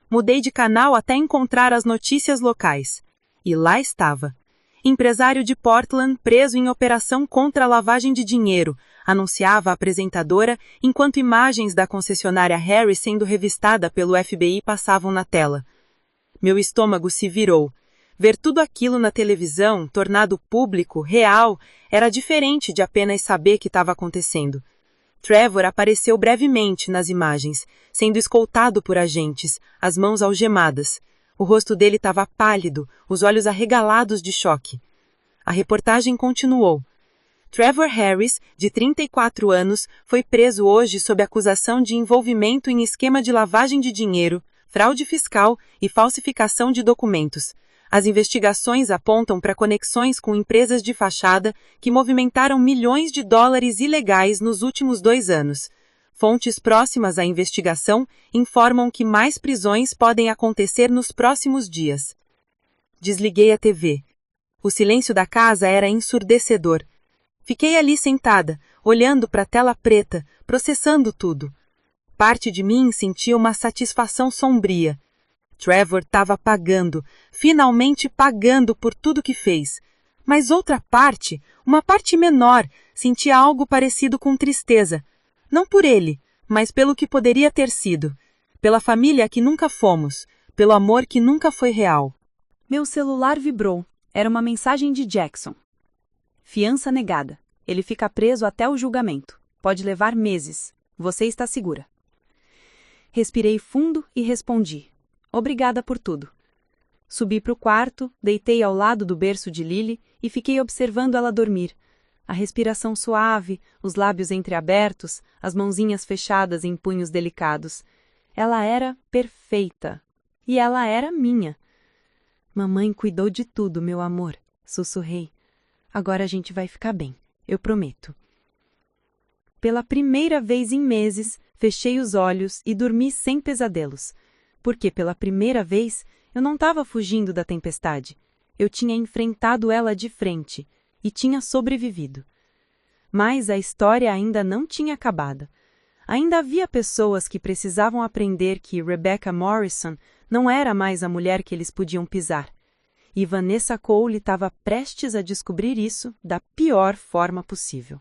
Mudei de canal até encontrar as notícias locais. E lá estava. Empresário de Portland preso em operação contra a lavagem de dinheiro, anunciava a apresentadora enquanto imagens da concessionária Harris sendo revistada pelo FBI passavam na tela. Meu estômago se virou. Ver tudo aquilo na televisão, tornado público, real, era diferente de apenas saber que estava acontecendo. Trevor apareceu brevemente nas imagens, sendo escoltado por agentes, as mãos algemadas. O rosto dele estava pálido, os olhos arregalados de choque. A reportagem continuou. Trevor Harris, de 34 anos, foi preso hoje sob acusação de envolvimento em esquema de lavagem de dinheiro, fraude fiscal e falsificação de documentos. As investigações apontam para conexões com empresas de fachada que movimentaram milhões de dólares ilegais nos últimos 2 anos. Fontes próximas à investigação informam que mais prisões podem acontecer nos próximos dias. Desliguei a TV. O silêncio da casa era ensurdecedor. Fiquei ali sentada, olhando para a tela preta, processando tudo. Parte de mim sentia uma satisfação sombria. Trevor estava pagando, finalmente pagando por tudo que fez. Mas outra parte, uma parte menor, sentia algo parecido com tristeza. Não por ele, mas pelo que poderia ter sido. Pela família que nunca fomos, pelo amor que nunca foi real. Meu celular vibrou. Era uma mensagem de Jackson. Fiança negada. Ele fica preso até o julgamento. Pode levar meses. Você está segura. Respirei fundo e respondi. Obrigada por tudo. Subi para o quarto, deitei ao lado do berço de Lily e fiquei observando ela dormir. A respiração suave, os lábios entreabertos, as mãozinhas fechadas em punhos delicados. Ela era perfeita. E ela era minha. Mamãe cuidou de tudo, meu amor, sussurrei. Agora a gente vai ficar bem, eu prometo. Pela primeira vez em meses, fechei os olhos e dormi sem pesadelos. Porque pela primeira vez eu não estava fugindo da tempestade. Eu tinha enfrentado ela de frente e tinha sobrevivido. Mas a história ainda não tinha acabado. Ainda havia pessoas que precisavam aprender que Rebecca Morrison não era mais a mulher que eles podiam pisar. E Vanessa Cole estava prestes a descobrir isso da pior forma possível.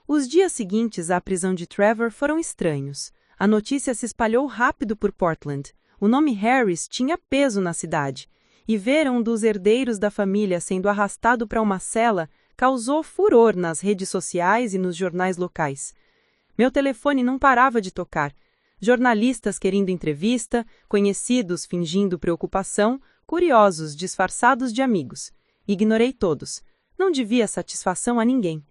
Os dias seguintes à prisão de Trevor foram estranhos. A notícia se espalhou rápido por Portland. O nome Harris tinha peso na cidade. E ver um dos herdeiros da família sendo arrastado para uma cela causou furor nas redes sociais e nos jornais locais. Meu telefone não parava de tocar. Jornalistas querendo entrevista, conhecidos fingindo preocupação, curiosos disfarçados de amigos. Ignorei todos. Não devia satisfação a ninguém.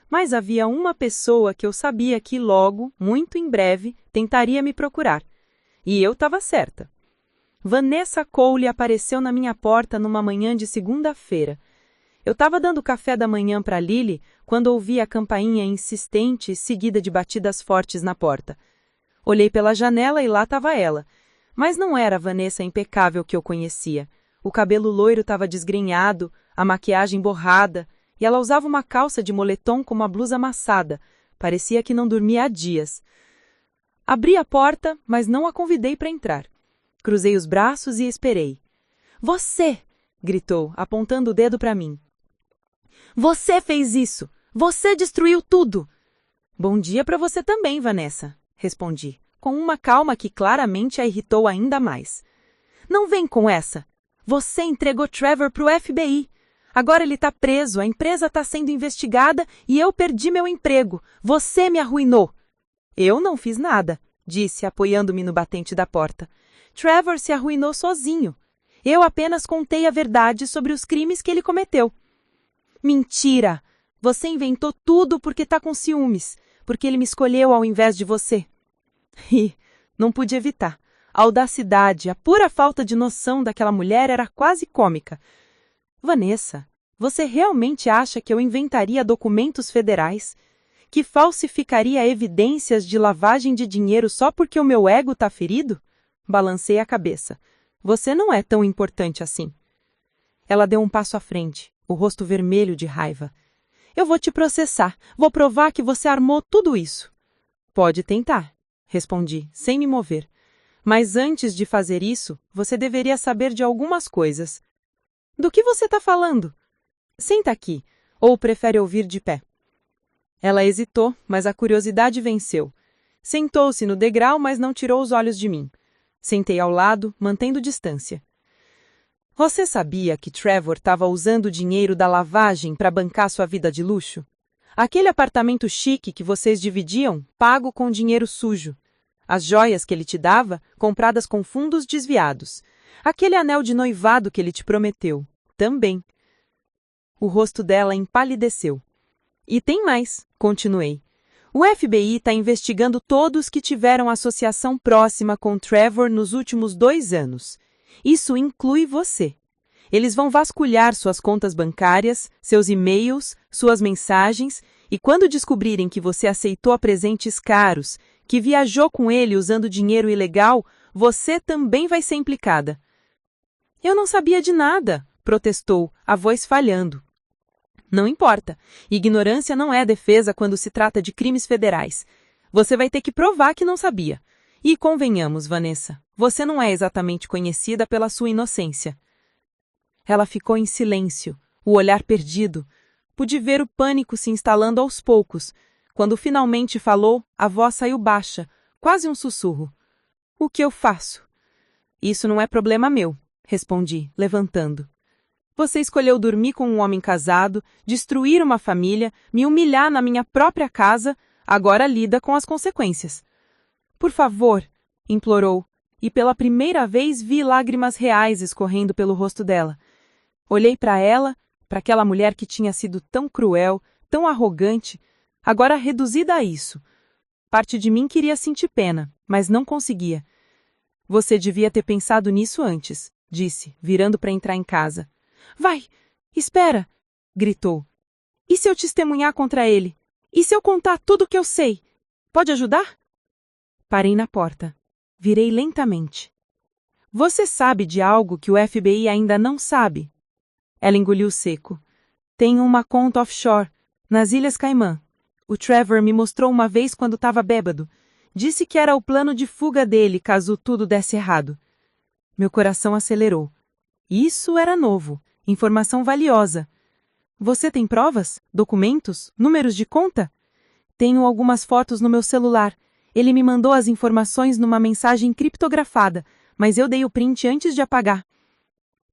Mas havia uma pessoa que eu sabia que logo, muito em breve, tentaria me procurar. E eu estava certa. Vanessa Cole apareceu na minha porta numa manhã de segunda-feira. Eu estava dando café da manhã para Lily quando ouvi a campainha insistente seguida de batidas fortes na porta. Olhei pela janela e lá estava ela. Mas não era a Vanessa impecável que eu conhecia. O cabelo loiro estava desgrenhado, a maquiagem borrada, e ela usava uma calça de moletom com uma blusa amassada. Parecia que não dormia há dias. Abri a porta, mas não a convidei para entrar. Cruzei os braços e esperei. Você! Gritou, apontando o dedo para mim. Você fez isso! Você destruiu tudo! Bom dia para você também, Vanessa, respondi, com uma calma que claramente a irritou ainda mais. Não vem com essa! Você entregou Trevor para o FBI! Agora ele está preso, a empresa está sendo investigada e eu perdi meu emprego. Você me arruinou. Eu não fiz nada. disse, apoiando-me no batente da porta. Trevor se arruinou sozinho. Eu apenas contei a verdade sobre os crimes que ele cometeu. Mentira! Você inventou tudo porque está com ciúmes, porque ele me escolheu ao invés de você. E não pude evitar. A audacidade, a pura falta de noção daquela mulher era quase cômica. Vanessa, você realmente acha que eu inventaria documentos federais? Que falsificaria evidências de lavagem de dinheiro só porque o meu ego está ferido? Balancei a cabeça. Você não é tão importante assim. Ela deu um passo à frente, o rosto vermelho de raiva. Eu vou te processar. Vou provar que você armou tudo isso. Pode tentar, respondi, sem me mover. Mas antes de fazer isso, você deveria saber de algumas coisas. Do que você está falando? Senta aqui, ou prefere ouvir de pé? Ela hesitou, mas a curiosidade venceu. Sentou-se no degrau, mas não tirou os olhos de mim. Sentei ao lado, mantendo distância. Você sabia que Trevor estava usando o dinheiro da lavagem para bancar sua vida de luxo? Aquele apartamento chique que vocês dividiam, pago com dinheiro sujo. As joias que ele te dava, compradas com fundos desviados. Aquele anel de noivado que ele te prometeu, também. O rosto dela empalideceu. E tem mais, continuei. O FBI está investigando todos que tiveram associação próxima com Trevor nos últimos 2 anos. Isso inclui você. Eles vão vasculhar suas contas bancárias, seus e-mails, suas mensagens, e quando descobrirem que você aceitou presentes caros, que viajou com ele usando dinheiro ilegal, você também vai ser implicada. Eu não sabia de nada, protestou, a voz falhando. Não importa. Ignorância não é defesa quando se trata de crimes federais. Você vai ter que provar que não sabia. E convenhamos, Vanessa, você não é exatamente conhecida pela sua inocência. Ela ficou em silêncio, o olhar perdido. Pude ver o pânico se instalando aos poucos. Quando finalmente falou, a voz saiu baixa, quase um sussurro. O que eu faço? Isso não é problema meu, respondi, levantando. Você escolheu dormir com um homem casado, destruir uma família, me humilhar na minha própria casa, agora lida com as consequências. Por favor, implorou, e pela primeira vez vi lágrimas reais escorrendo pelo rosto dela. Olhei para ela, para aquela mulher que tinha sido tão cruel, tão arrogante, agora reduzida a isso. Parte de mim queria sentir pena, mas não conseguia. Você devia ter pensado nisso antes, disse, virando para entrar em casa. Vai, espera, gritou. E se eu testemunhar contra ele? E se eu contar tudo o que eu sei? Pode ajudar? Parei na porta. Virei lentamente. Você sabe de algo que o FBI ainda não sabe? Ela engoliu seco. Tenho uma conta offshore, nas Ilhas Caimã. O Trevor me mostrou uma vez quando estava bêbado. Disse que era o plano de fuga dele caso tudo desse errado. Meu coração acelerou. Isso era novo, informação valiosa. Você tem provas? Documentos? Números de conta? Tenho algumas fotos no meu celular. Ele me mandou as informações numa mensagem criptografada, mas eu dei o print antes de apagar.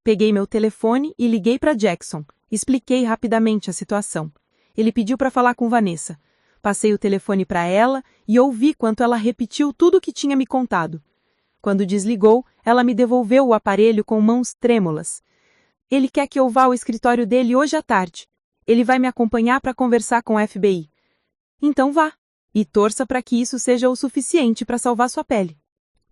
Peguei meu telefone e liguei para Jackson. Expliquei rapidamente a situação. Ele pediu para falar com Vanessa. Passei o telefone para ela e ouvi quanto ela repetiu tudo o que tinha me contado. Quando desligou, ela me devolveu o aparelho com mãos trêmulas. Ele quer que eu vá ao escritório dele hoje à tarde. Ele vai me acompanhar para conversar com o FBI. Então vá, e torça para que isso seja o suficiente para salvar sua pele.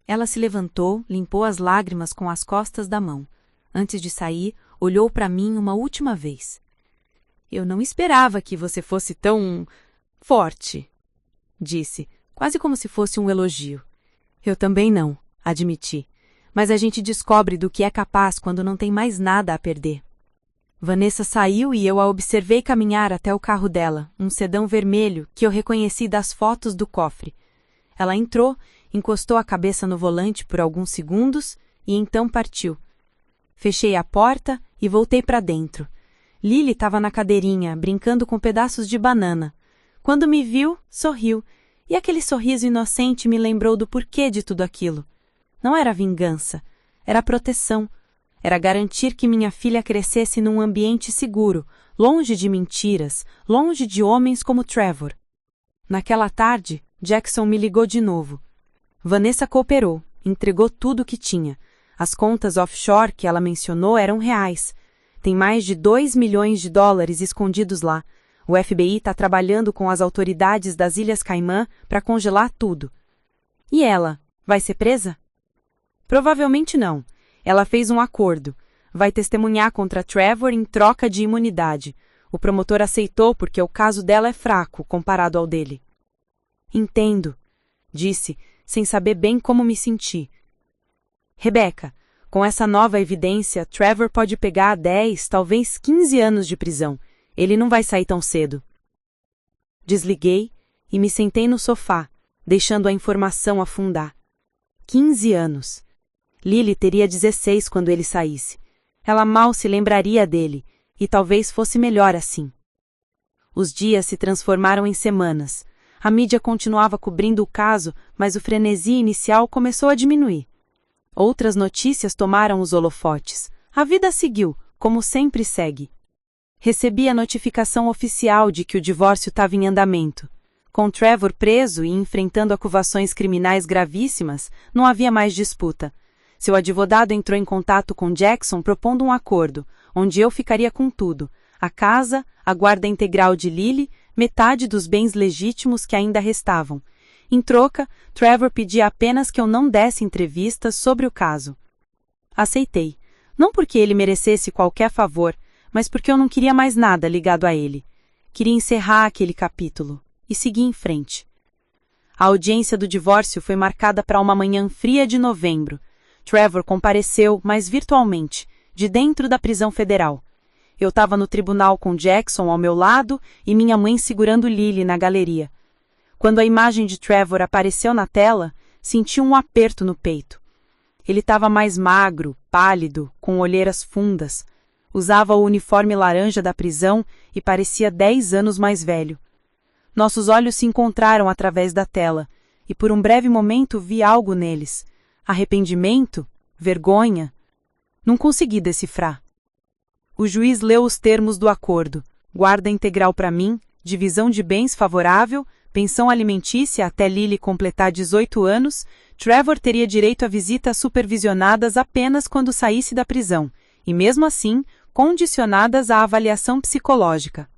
Ela se levantou, limpou as lágrimas com as costas da mão. Antes de sair, olhou para mim uma última vez. Eu não esperava que você fosse tão forte, disse, quase como se fosse um elogio. Eu também não, admiti. Mas a gente descobre do que é capaz quando não tem mais nada a perder. Vanessa saiu e eu a observei caminhar até o carro dela, um sedã vermelho que eu reconheci das fotos do cofre. Ela entrou, encostou a cabeça no volante por alguns segundos e então partiu. Fechei a porta e voltei para dentro. Lily estava na cadeirinha, brincando com pedaços de banana. Quando me viu, sorriu, e aquele sorriso inocente me lembrou do porquê de tudo aquilo. Não era vingança, era proteção. Era garantir que minha filha crescesse num ambiente seguro, longe de mentiras, longe de homens como Trevor. Naquela tarde, Jackson me ligou de novo. Vanessa cooperou, entregou tudo o que tinha. As contas offshore que ela mencionou eram reais. Tem mais de 2 milhões de dólares escondidos lá. O FBI está trabalhando com as autoridades das Ilhas Caimã para congelar tudo. E ela, vai ser presa? Provavelmente não. Ela fez um acordo. Vai testemunhar contra Trevor em troca de imunidade. O promotor aceitou porque o caso dela é fraco comparado ao dele. Entendo, disse, sem saber bem como me senti. Rebecca, com essa nova evidência, Trevor pode pegar 10, talvez 15 anos de prisão. Ele não vai sair tão cedo. Desliguei e me sentei no sofá, deixando a informação afundar. 15 anos. Lily teria 16 quando ele saísse. Ela mal se lembraria dele, e talvez fosse melhor assim. Os dias se transformaram em semanas. A mídia continuava cobrindo o caso, mas o frenesi inicial começou a diminuir. Outras notícias tomaram os holofotes. A vida seguiu, como sempre segue. Recebi a notificação oficial de que o divórcio estava em andamento. Com Trevor preso e enfrentando acusações criminais gravíssimas, não havia mais disputa. Seu advogado entrou em contato com Jackson propondo um acordo, onde eu ficaria com tudo: a casa, a guarda integral de Lily, metade dos bens legítimos que ainda restavam. Em troca, Trevor pedia apenas que eu não desse entrevistas sobre o caso. Aceitei. Não porque ele merecesse qualquer favor, mas porque eu não queria mais nada ligado a ele. Queria encerrar aquele capítulo e seguir em frente. A audiência do divórcio foi marcada para uma manhã fria de novembro. Trevor compareceu, mas virtualmente, de dentro da prisão federal. Eu estava no tribunal com Jackson ao meu lado e minha mãe segurando Lily na galeria. Quando a imagem de Trevor apareceu na tela, senti um aperto no peito. Ele estava mais magro, pálido, com olheiras fundas. Usava o uniforme laranja da prisão e parecia 10 anos mais velho. Nossos olhos se encontraram através da tela, e por um breve momento vi algo neles. Arrependimento? Vergonha? Não consegui decifrar. O juiz leu os termos do acordo: guarda integral para mim, divisão de bens favorável, pensão alimentícia até Lily completar 18 anos, Trevor teria direito a visitas supervisionadas apenas quando saísse da prisão, e mesmo assim, condicionadas à avaliação psicológica.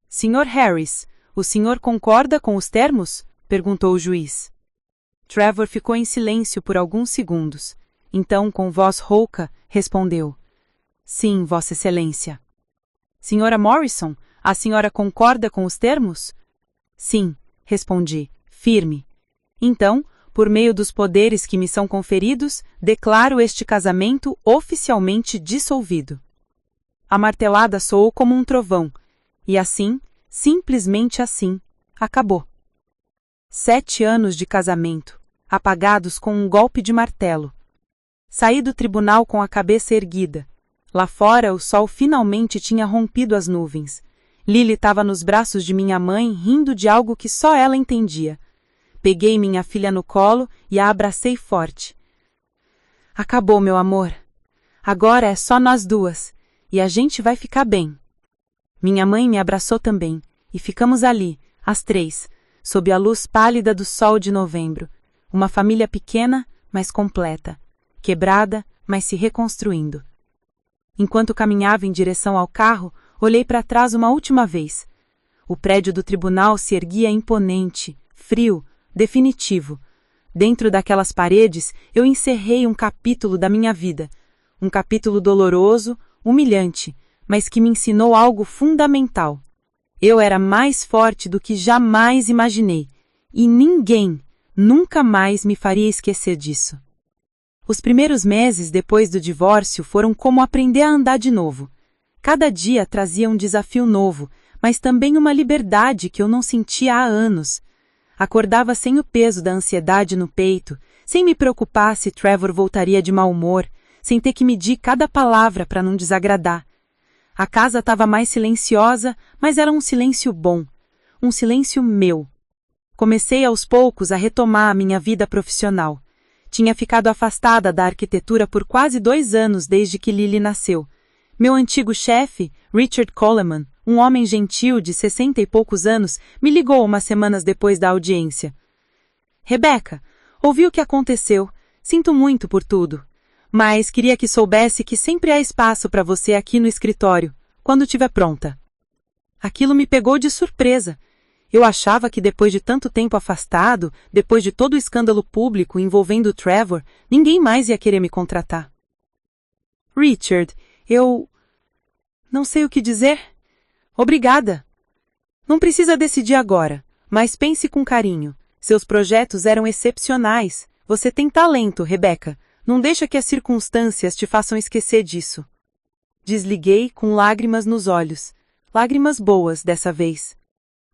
Sr. Harris, o senhor concorda com os termos? Perguntou o juiz. Trevor ficou em silêncio por alguns segundos. Então, com voz rouca, respondeu: Sim, Vossa Excelência. Senhora Morrison, a senhora concorda com os termos? Sim, respondi, firme. Então, por meio dos poderes que me são conferidos, declaro este casamento oficialmente dissolvido. A martelada soou como um trovão, e assim, simplesmente assim, acabou. 7 anos de casamento, apagados com um golpe de martelo. Saí do tribunal com a cabeça erguida. Lá fora, o sol finalmente tinha rompido as nuvens. Lily estava nos braços de minha mãe, rindo de algo que só ela entendia. Peguei minha filha no colo e a abracei forte. Acabou, meu amor. Agora é só nós duas, e a gente vai ficar bem. Minha mãe me abraçou também, e ficamos ali, as 3, sob a luz pálida do sol de novembro. Uma família pequena, mas completa. Quebrada, mas se reconstruindo. Enquanto caminhava em direção ao carro, olhei para trás uma última vez. O prédio do tribunal se erguia imponente, frio, definitivo. Dentro daquelas paredes, eu encerrei um capítulo da minha vida. Um capítulo doloroso, humilhante, mas que me ensinou algo fundamental. Eu era mais forte do que jamais imaginei, e ninguém nunca mais me faria esquecer disso. Os primeiros meses depois do divórcio foram como aprender a andar de novo. Cada dia trazia um desafio novo, mas também uma liberdade que eu não sentia há anos. Acordava sem o peso da ansiedade no peito, sem me preocupar se Trevor voltaria de mau humor, sem ter que medir cada palavra para não desagradar. A casa estava mais silenciosa, mas era um silêncio bom, um silêncio meu. Comecei aos poucos a retomar a minha vida profissional. Tinha ficado afastada da arquitetura por quase 2 anos desde que Lily nasceu. Meu antigo chefe, Richard Coleman, um homem gentil de 60 e poucos anos, me ligou umas semanas depois da audiência. Rebecca, Ouvi o que aconteceu. Sinto muito por tudo. Mas queria que soubesse que sempre há espaço para você aqui no escritório, quando estiver pronta. Aquilo me pegou de surpresa. Eu achava que depois de tanto tempo afastado, depois de todo o escândalo público envolvendo o Trevor, ninguém mais ia querer me contratar. Richard, eu... não sei o que dizer. Obrigada. Não precisa decidir agora, mas pense com carinho. Seus projetos eram excepcionais. Você tem talento, Rebecca. Não deixa que as circunstâncias te façam esquecer disso. Desliguei com lágrimas nos olhos. Lágrimas boas dessa vez.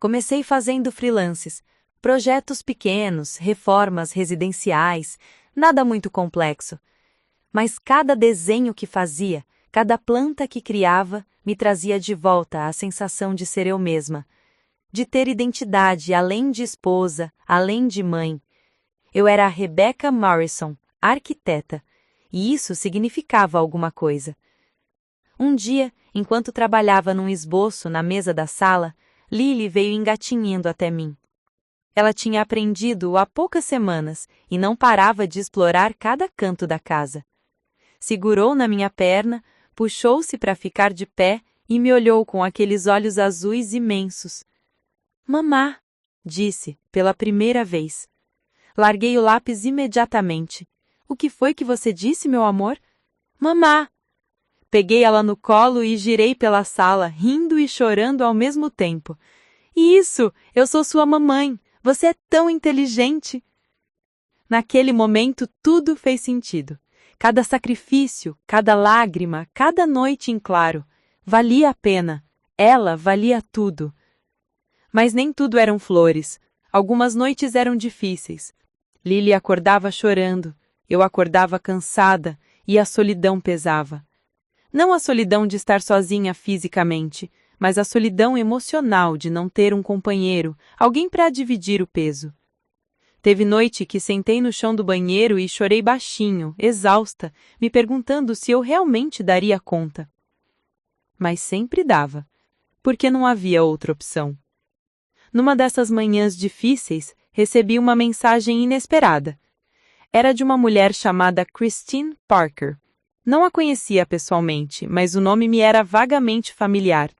Comecei fazendo freelances, projetos pequenos, reformas residenciais, nada muito complexo. Mas cada desenho que fazia, cada planta que criava, me trazia de volta a sensação de ser eu mesma, de ter identidade além de esposa, além de mãe. Eu era a Rebecca Morrison, arquiteta, e isso significava alguma coisa. Um dia, enquanto trabalhava num esboço na mesa da sala, Lily veio engatinhando até mim. Ela tinha aprendido há poucas semanas e não parava de explorar cada canto da casa. Segurou na minha perna, puxou-se para ficar de pé e me olhou com aqueles olhos azuis imensos. Mamá, disse, pela primeira vez. Larguei o lápis imediatamente. O que foi que você disse, meu amor? Mamá! Peguei ela no colo e girei pela sala, rindo e chorando ao mesmo tempo. Isso! Eu sou sua mamãe! Você é tão inteligente! Naquele momento, tudo fez sentido. Cada sacrifício, cada lágrima, cada noite em claro. Valia a pena. Ela valia tudo. Mas nem tudo eram flores. Algumas noites eram difíceis. Lily acordava chorando. Eu acordava cansada e a solidão pesava. Não a solidão de estar sozinha fisicamente, mas a solidão emocional de não ter um companheiro, alguém para dividir o peso. Teve noite que sentei no chão do banheiro e chorei baixinho, exausta, me perguntando se eu realmente daria conta. Mas sempre dava, porque não havia outra opção. Numa dessas manhãs difíceis, recebi uma mensagem inesperada. Era de uma mulher chamada Christine Parker. Não a conhecia pessoalmente, mas o nome me era vagamente familiar.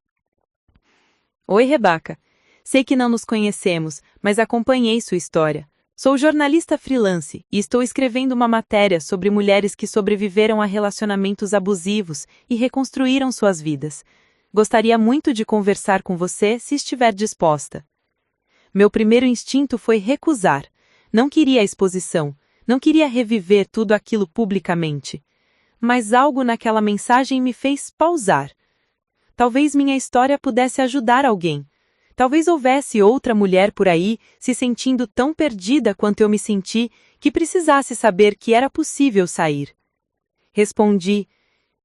Oi, Rebecca. Sei que não nos conhecemos, mas acompanhei sua história. Sou jornalista freelance e estou escrevendo uma matéria sobre mulheres que sobreviveram a relacionamentos abusivos e reconstruíram suas vidas. Gostaria muito de conversar com você se estiver disposta. Meu primeiro instinto foi recusar. Não queria a exposição, não queria reviver tudo aquilo publicamente. Mas algo naquela mensagem me fez pausar. Talvez minha história pudesse ajudar alguém. Talvez houvesse outra mulher por aí se sentindo tão perdida quanto eu me senti, que precisasse saber que era possível sair. Respondi: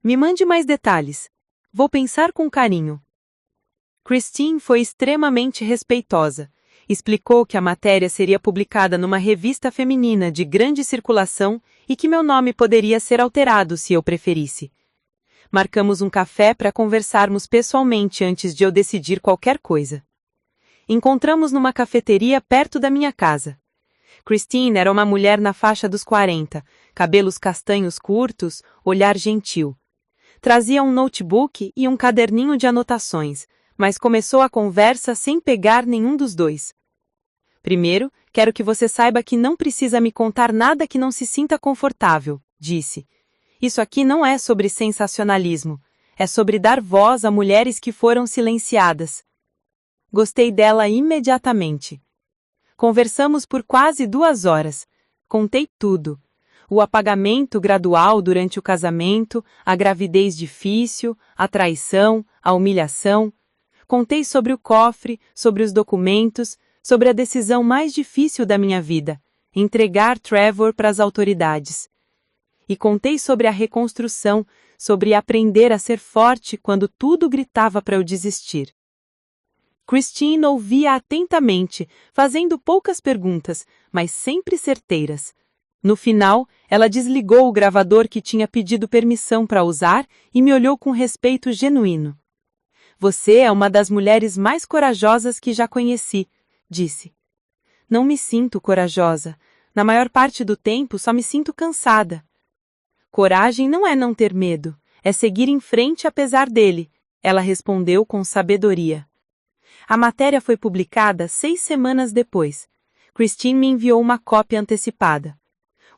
me mande mais detalhes. Vou pensar com carinho. Christine foi extremamente respeitosa. Explicou que a matéria seria publicada numa revista feminina de grande circulação e que meu nome poderia ser alterado se eu preferisse. Marcamos um café para conversarmos pessoalmente antes de eu decidir qualquer coisa. Encontramos numa cafeteria perto da minha casa. Christine era uma mulher na faixa dos 40, cabelos castanhos curtos, olhar gentil. Trazia um notebook e um caderninho de anotações, mas começou a conversa sem pegar nenhum dos dois. Primeiro, quero que você saiba que não precisa me contar nada que não se sinta confortável, disse. Isso aqui não é sobre sensacionalismo, é sobre dar voz a mulheres que foram silenciadas. Gostei dela imediatamente. Conversamos por quase 2 horas. Contei tudo. O apagamento gradual durante o casamento, a gravidez difícil, a traição, a humilhação. Contei sobre o cofre, sobre os documentos, sobre a decisão mais difícil da minha vida, entregar Trevor para as autoridades. E contei sobre a reconstrução, sobre aprender a ser forte quando tudo gritava para eu desistir. Christine ouvia atentamente, fazendo poucas perguntas, mas sempre certeiras. No final, ela desligou o gravador que tinha pedido permissão para usar e me olhou com respeito genuíno. Você é uma das mulheres mais corajosas que já conheci, disse. Não me sinto corajosa, Na maior parte do tempo, só me sinto cansada. Coragem não é não ter medo, é seguir em frente apesar dele, ela respondeu com sabedoria. A matéria foi publicada 6 semanas depois. Christine me enviou uma cópia antecipada.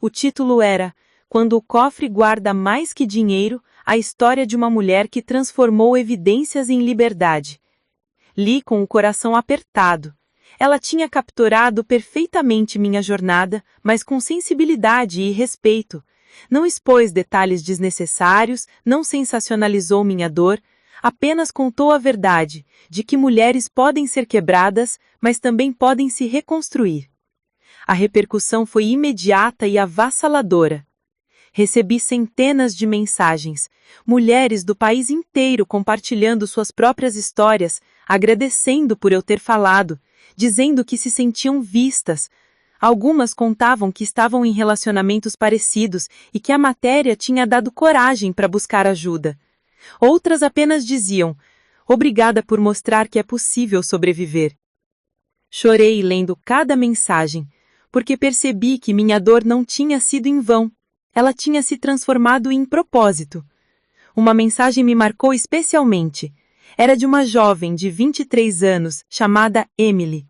O título era Quando o cofre guarda mais que dinheiro, a história de uma mulher que transformou evidências em liberdade. Li com o coração apertado. Ela tinha capturado perfeitamente minha jornada, mas com sensibilidade e respeito. Não expôs detalhes desnecessários, não sensacionalizou minha dor, apenas contou a verdade, de que mulheres podem ser quebradas, mas também podem se reconstruir. A repercussão foi imediata e avassaladora. Recebi centenas de mensagens, mulheres do país inteiro compartilhando suas próprias histórias, agradecendo por eu ter falado, dizendo que se sentiam vistas. Algumas contavam que estavam em relacionamentos parecidos e que a matéria tinha dado coragem para buscar ajuda. Outras apenas diziam, obrigada por mostrar que é possível sobreviver. Chorei lendo cada mensagem, porque percebi que minha dor não tinha sido em vão. Ela tinha se transformado em propósito. Uma mensagem me marcou especialmente. Era de uma jovem de 23 anos, chamada Emily.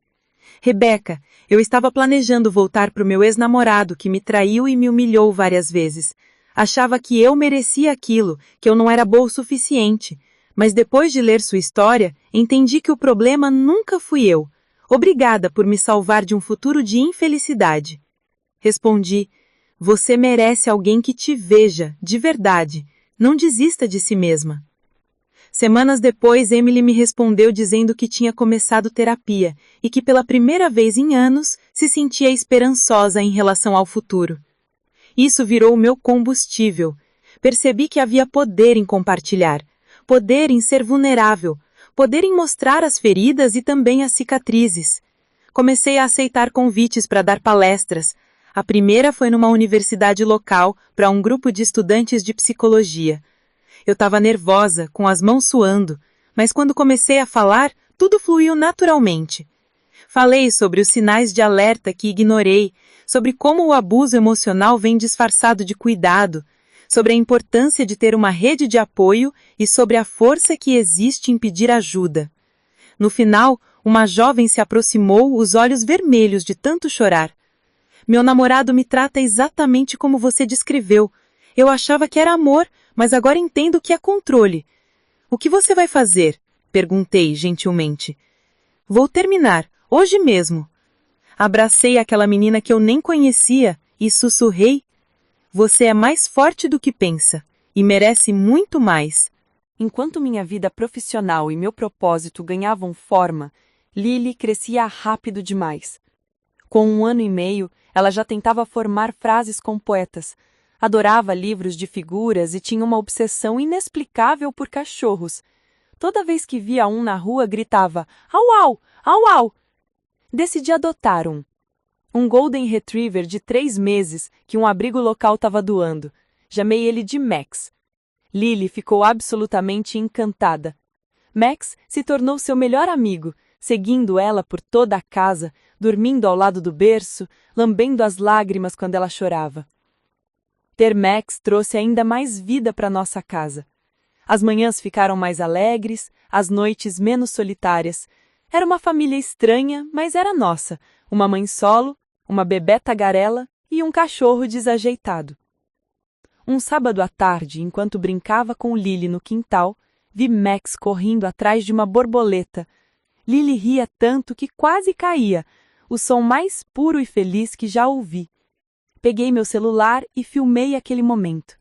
Rebeca, eu estava planejando voltar para o meu ex-namorado que me traiu e me humilhou várias vezes. Achava que eu merecia aquilo, que eu não era boa o suficiente. Mas depois de ler sua história, entendi que o problema nunca fui eu. Obrigada por me salvar de um futuro de infelicidade. Respondi, você merece alguém que te veja, de verdade. Não desista de si mesma. Semanas depois, Emily me respondeu dizendo que tinha começado terapia e que pela primeira vez em anos se sentia esperançosa em relação ao futuro. Isso virou o meu combustível. Percebi que havia poder em compartilhar, poder em ser vulnerável, poder em mostrar as feridas e também as cicatrizes. Comecei a aceitar convites para dar palestras. A primeira foi numa universidade local para um grupo de estudantes de psicologia. Eu estava nervosa, com as mãos suando, mas quando comecei a falar, tudo fluiu naturalmente. Falei sobre os sinais de alerta que ignorei, sobre como o abuso emocional vem disfarçado de cuidado, sobre a importância de ter uma rede de apoio e sobre a força que existe em pedir ajuda. No final, uma jovem se aproximou, os olhos vermelhos de tanto chorar. Meu namorado me trata exatamente como você descreveu. Eu achava que era amor, mas agora entendo que é controle. O que você vai fazer? Perguntei gentilmente. Vou terminar, hoje mesmo. Abracei aquela menina que eu nem conhecia e sussurrei. Você é mais forte do que pensa e merece muito mais. Enquanto minha vida profissional e meu propósito ganhavam forma, Lily crescia rápido demais. Com 1 ano e meio, ela já tentava formar frases com poetas. Adorava livros de figuras e tinha uma obsessão inexplicável por cachorros. Toda vez que via um na rua, gritava, au au, au au. Decidi adotar um. Um Golden Retriever de 3 meses que um abrigo local estava doando. Chamei ele de Max. Lily ficou absolutamente encantada. Max se tornou seu melhor amigo, seguindo ela por toda a casa, dormindo ao lado do berço, lambendo as lágrimas quando ela chorava. Ter Max trouxe ainda mais vida para nossa casa. As manhãs ficaram mais alegres, as noites menos solitárias. Era uma família estranha, mas era nossa. Uma mãe solo, uma bebé tagarela e um cachorro desajeitado. Um sábado à tarde, enquanto brincava com Lily no quintal, vi Max correndo atrás de uma borboleta. Lily ria tanto que quase caía, o som mais puro e feliz que já ouvi. Peguei meu celular e filmei aquele momento.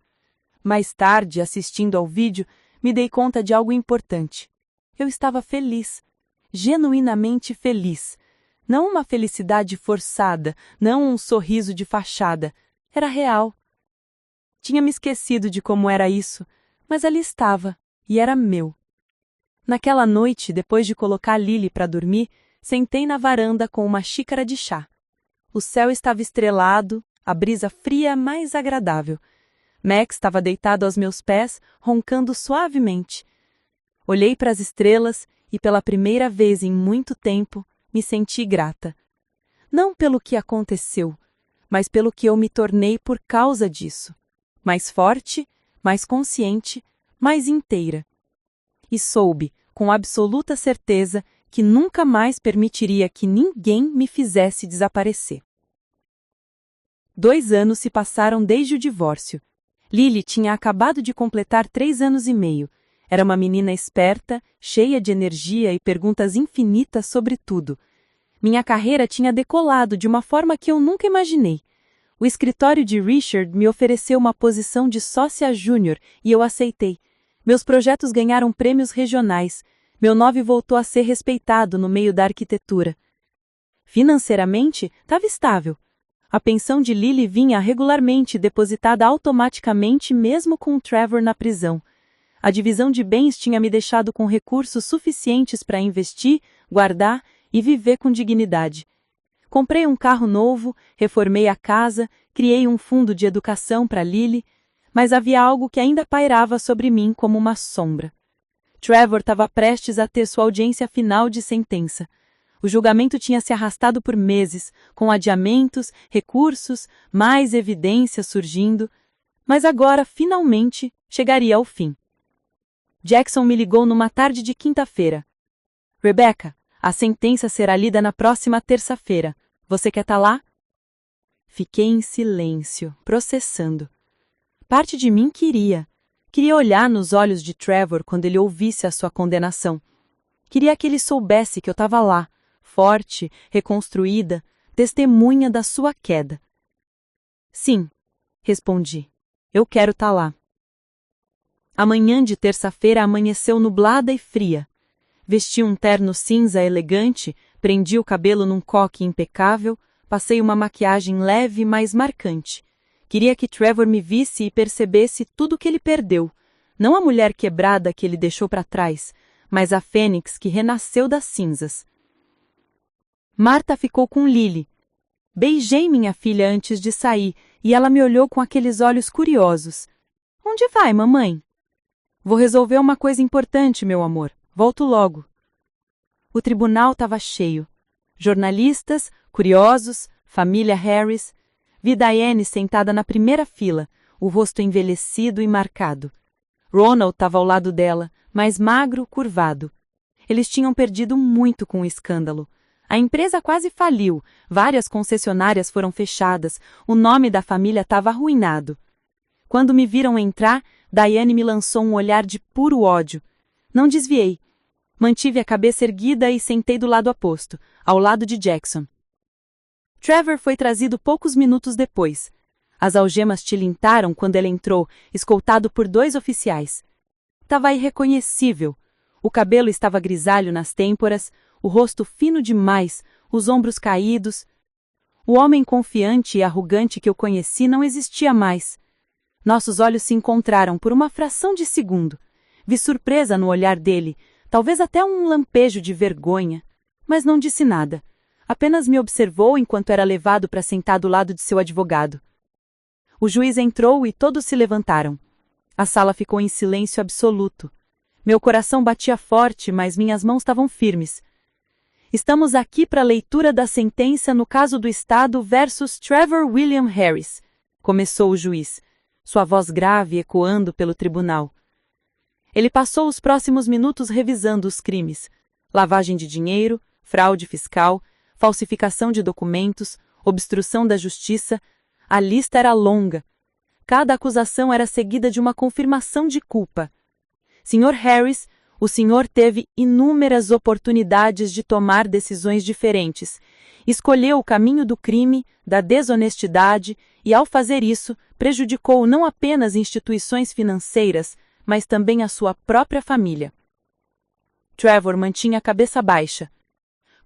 Mais tarde, assistindo ao vídeo, me dei conta de algo importante. Eu estava feliz, genuinamente feliz. Não uma felicidade forçada, não um sorriso de fachada. Era real. Tinha me esquecido de como era isso, mas ali estava, e era meu. Naquela noite, depois de colocar Lily para dormir, sentei na varanda com uma xícara de chá. O céu estava estrelado, a brisa fria mais agradável. Max estava deitado aos meus pés, roncando suavemente. Olhei para as estrelas e, pela primeira vez em muito tempo, me senti grata. Não pelo que aconteceu, mas pelo que eu me tornei por causa disso. Mais forte, mais consciente, mais inteira. E soube, com absoluta certeza, que nunca mais permitiria que ninguém me fizesse desaparecer. 2 anos se passaram desde o divórcio. Lily tinha acabado de completar 3 anos e meio. Era uma menina esperta, cheia de energia e perguntas infinitas sobre tudo. Minha carreira tinha decolado de uma forma que eu nunca imaginei. O escritório de Richard me ofereceu uma posição de sócia júnior e eu aceitei. Meus projetos ganharam prêmios regionais. Meu nome voltou a ser respeitado no meio da arquitetura. Financeiramente, estava estável. A pensão de Lily vinha regularmente depositada automaticamente mesmo com Trevor na prisão. A divisão de bens tinha me deixado com recursos suficientes para investir, guardar e viver com dignidade. Comprei um carro novo, reformei a casa, criei um fundo de educação para Lily, mas havia algo que ainda pairava sobre mim como uma sombra. Trevor estava prestes a ter sua audiência final de sentença. O julgamento tinha se arrastado por meses, com adiamentos, recursos, mais evidências surgindo, mas agora, finalmente, chegaria ao fim. Jackson me ligou numa tarde de quinta-feira. Rebecca, a sentença será lida na próxima terça-feira. Você quer estar lá? Fiquei em silêncio, processando. Parte de mim queria. Queria olhar nos olhos de Trevor quando ele ouvisse a sua condenação. Queria que ele soubesse que eu estava lá, forte, reconstruída, testemunha da sua queda. Sim, respondi. Eu quero estar lá. A manhã de terça-feira amanheceu nublada e fria. Vesti um terno cinza elegante, prendi o cabelo num coque impecável, passei uma maquiagem leve, mas marcante. Queria que Trevor me visse e percebesse tudo o que ele perdeu. Não a mulher quebrada que ele deixou para trás, mas a fênix que renasceu das cinzas. Marta ficou com Lily. Beijei minha filha antes de sair e ela me olhou com aqueles olhos curiosos. Onde vai, mamãe? Vou resolver uma coisa importante, meu amor. Volto logo. O tribunal estava cheio. Jornalistas, curiosos, família Harris. Vi Diane sentada na primeira fila, o rosto envelhecido e marcado. Ronald estava ao lado dela, mais magro, curvado. Eles tinham perdido muito com o escândalo. A empresa quase faliu, várias concessionárias foram fechadas, o nome da família estava arruinado. Quando me viram entrar, Diane me lançou um olhar de puro ódio. Não desviei. Mantive a cabeça erguida e sentei do lado oposto, ao lado de Jackson. Trevor foi trazido poucos minutos depois. As algemas tilintaram quando ele entrou, escoltado por 2 oficiais. Estava irreconhecível. O cabelo estava grisalho nas têmporas, o rosto fino demais, os ombros caídos. O homem confiante e arrogante que eu conheci não existia mais. Nossos olhos se encontraram por uma fração de segundo. Vi surpresa no olhar dele, talvez até um lampejo de vergonha, mas não disse nada. Apenas me observou enquanto era levado para sentar do lado de seu advogado. O juiz entrou e todos se levantaram. A sala ficou em silêncio absoluto. Meu coração batia forte, mas minhas mãos estavam firmes. Estamos aqui para a leitura da sentença no caso do Estado versus Trevor William Harris, começou o juiz, sua voz grave ecoando pelo tribunal. Ele passou os próximos minutos revisando os crimes: lavagem de dinheiro, fraude fiscal, falsificação de documentos, obstrução da justiça. A lista era longa. Cada acusação era seguida de uma confirmação de culpa. Sr. Harris, o senhor teve inúmeras oportunidades de tomar decisões diferentes. Escolheu o caminho do crime, da desonestidade e, ao fazer isso, prejudicou não apenas instituições financeiras, mas também a sua própria família. Trevor mantinha a cabeça baixa.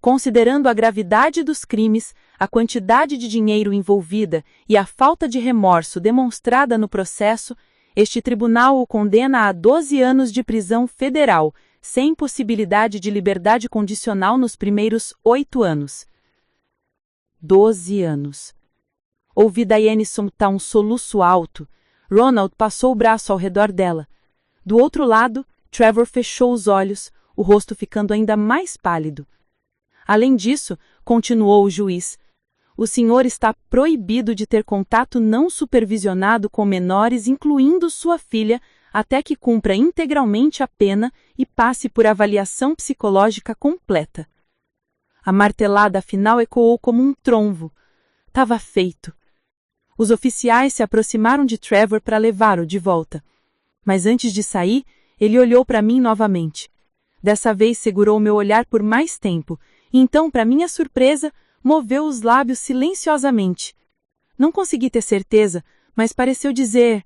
Considerando a gravidade dos crimes, a quantidade de dinheiro envolvida e a falta de remorso demonstrada no processo, este tribunal o condena a 12 anos de prisão federal, sem possibilidade de liberdade condicional nos primeiros 8 anos. 12 anos. Ouvi Diane soltar um soluço alto. Ronald passou o braço ao redor dela. Do outro lado, Trevor fechou os olhos, o rosto ficando ainda mais pálido. Além disso, continuou o juiz, O senhor está proibido de ter contato não supervisionado com menores, incluindo sua filha, até que cumpra integralmente a pena e passe por avaliação psicológica completa. A martelada final ecoou como um trombo. Tava feito. Os oficiais se aproximaram de Trevor para levá-lo de volta. Mas antes de sair, ele olhou para mim novamente. Dessa vez segurou meu olhar por mais tempo, e então, para minha surpresa, moveu os lábios silenciosamente. Não consegui ter certeza, mas pareceu dizer: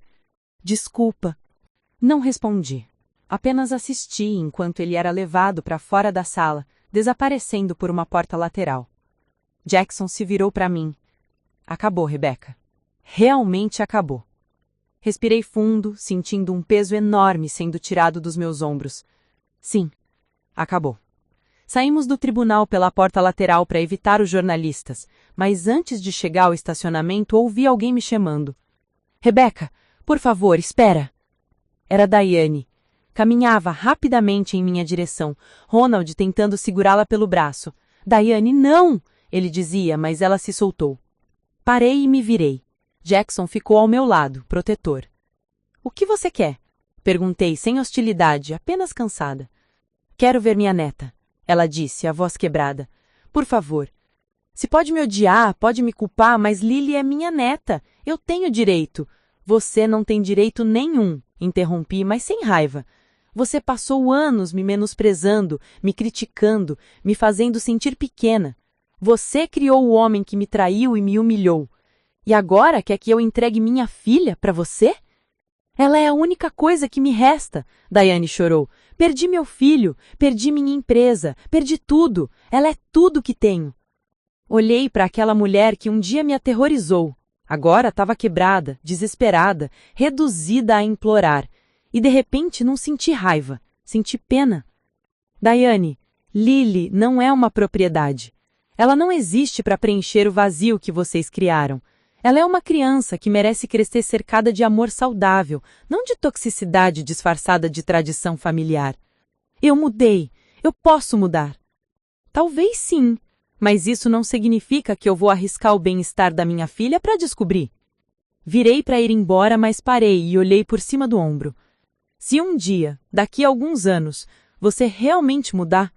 desculpa. Não respondi. Apenas assisti enquanto ele era levado para fora da sala, desaparecendo por uma porta lateral. Jackson se virou para mim. Acabou, Rebecca. Realmente acabou. Respirei fundo, sentindo um peso enorme sendo tirado dos meus ombros. Sim, acabou. Saímos do tribunal pela porta lateral para evitar os jornalistas, mas antes de chegar ao estacionamento ouvi alguém me chamando. Rebecca, por favor, espera. Era Diane. Caminhava rapidamente em minha direção, Ronald tentando segurá-la pelo braço. Diane, não! Ele dizia, mas ela se soltou. Parei e me virei. Jackson ficou ao meu lado, protetor. O que você quer? Perguntei sem hostilidade, apenas cansada. Quero ver minha neta. Ela disse, a voz quebrada. Por favor. Se pode me odiar, pode me culpar, mas Lily é minha neta. Eu tenho direito. Você não tem direito nenhum, interrompi, mas sem raiva. Você passou anos me menosprezando, me criticando, me fazendo sentir pequena. Você criou o homem que me traiu e me humilhou. E agora quer que eu entregue minha filha para você? Ela é a única coisa que me resta, Diane chorou. Perdi meu filho, perdi minha empresa, perdi tudo. Ela é tudo que tenho. Olhei para aquela mulher que um dia me aterrorizou. Agora estava quebrada, desesperada, reduzida a implorar. E de repente não senti raiva, senti pena. Diane, Lily não é uma propriedade. Ela não existe para preencher o vazio que vocês criaram. Ela é uma criança que merece crescer cercada de amor saudável, não de toxicidade disfarçada de tradição familiar. Eu mudei. Eu posso mudar. Talvez sim, mas isso não significa que eu vou arriscar o bem-estar da minha filha para descobrir. Virei para ir embora, mas parei e olhei por cima do ombro. Se um dia, daqui a alguns anos, você realmente mudar,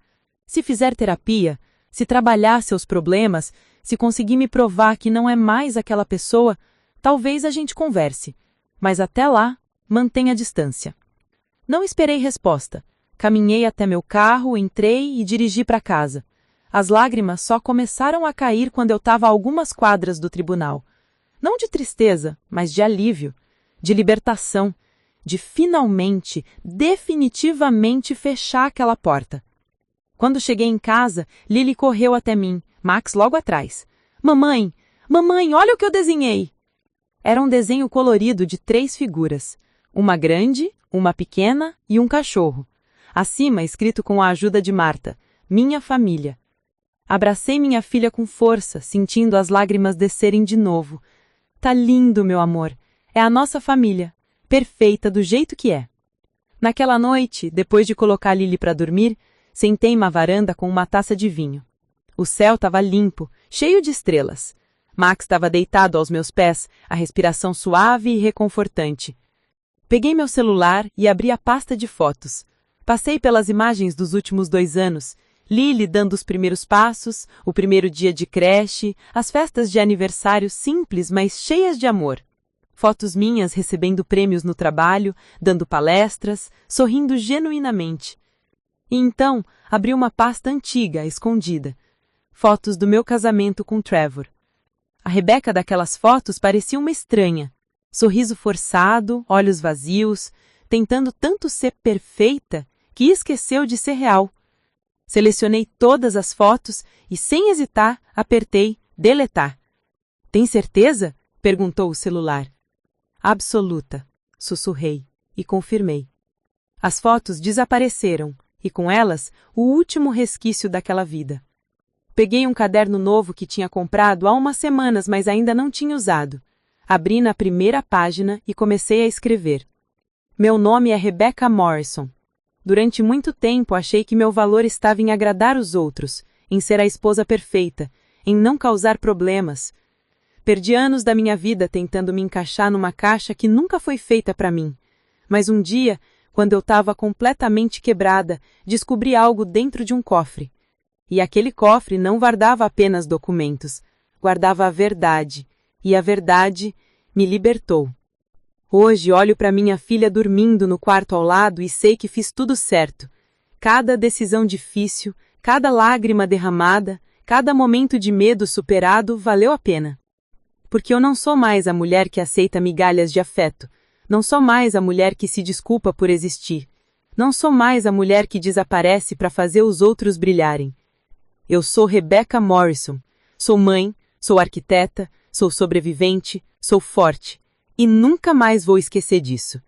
se fizer terapia, se trabalhar seus problemas, se conseguir me provar que não é mais aquela pessoa, talvez a gente converse. Mas até lá, mantenha a distância. Não esperei resposta. Caminhei até meu carro, entrei e dirigi para casa. As lágrimas só começaram a cair quando eu estava a algumas quadras do tribunal. Não de tristeza, mas de alívio, de libertação, de finalmente, definitivamente fechar aquela porta. Quando cheguei em casa, Lily correu até mim, Max logo atrás. Mamãe, olha o que eu desenhei! Era um desenho colorido de 3 figuras. Uma grande, uma pequena e um cachorro. Acima, escrito com a ajuda de Marta, minha família. Abracei minha filha com força, sentindo as lágrimas descerem de novo. Tá lindo, meu amor. É a nossa família, perfeita do jeito que é. Naquela noite, depois de colocar Lily para dormir, sentei na varanda com uma taça de vinho. O céu estava limpo, cheio de estrelas. Max estava deitado aos meus pés, a respiração suave e reconfortante. Peguei meu celular e abri a pasta de fotos. Passei pelas imagens dos últimos 2 anos, Lily dando os primeiros passos, o primeiro dia de creche, as festas de aniversário simples, mas cheias de amor. Fotos minhas recebendo prêmios no trabalho, dando palestras, sorrindo genuinamente. E então, abri uma pasta antiga, escondida. Fotos do meu casamento com Trevor. A Rebecca daquelas fotos parecia uma estranha. Sorriso forçado, olhos vazios, tentando tanto ser perfeita que esqueceu de ser real. Selecionei todas as fotos e, sem hesitar, apertei deletar. Tem certeza? Perguntou o celular. Absoluta, sussurrei e confirmei. As fotos desapareceram e, com elas, o último resquício daquela vida. Peguei um caderno novo que tinha comprado há umas semanas, mas ainda não tinha usado. Abri na primeira página e comecei a escrever. Meu nome é Rebecca Morrison. Durante muito tempo achei que meu valor estava em agradar os outros, em ser a esposa perfeita, em não causar problemas. Perdi anos da minha vida tentando me encaixar numa caixa que nunca foi feita para mim. Mas um dia, quando eu estava completamente quebrada, descobri algo dentro de um cofre. E aquele cofre não guardava apenas documentos, guardava a verdade. E a verdade me libertou. Hoje olho para minha filha dormindo no quarto ao lado e sei que fiz tudo certo. Cada decisão difícil, cada lágrima derramada, cada momento de medo superado valeu a pena. Porque eu não sou mais a mulher que aceita migalhas de afeto. Não sou mais a mulher que se desculpa por existir. Não sou mais a mulher que desaparece para fazer os outros brilharem. Eu sou Rebecca Morrison. Sou mãe, sou arquiteta, sou sobrevivente, sou forte. E nunca mais vou esquecer disso.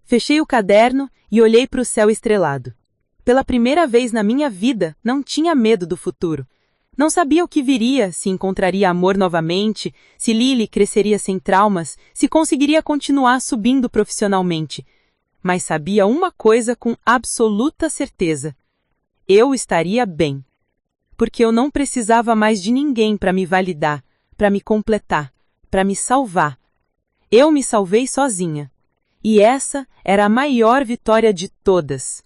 Fechei o caderno e olhei para o céu estrelado. Pela primeira vez na minha vida, não tinha medo do futuro. Não sabia o que viria, se encontraria amor novamente, se Lily cresceria sem traumas, se conseguiria continuar subindo profissionalmente. Mas sabia uma coisa com absoluta certeza. Eu estaria bem. Porque eu não precisava mais de ninguém para me validar, para me completar, para me salvar. Eu me salvei sozinha. E essa era a maior vitória de todas.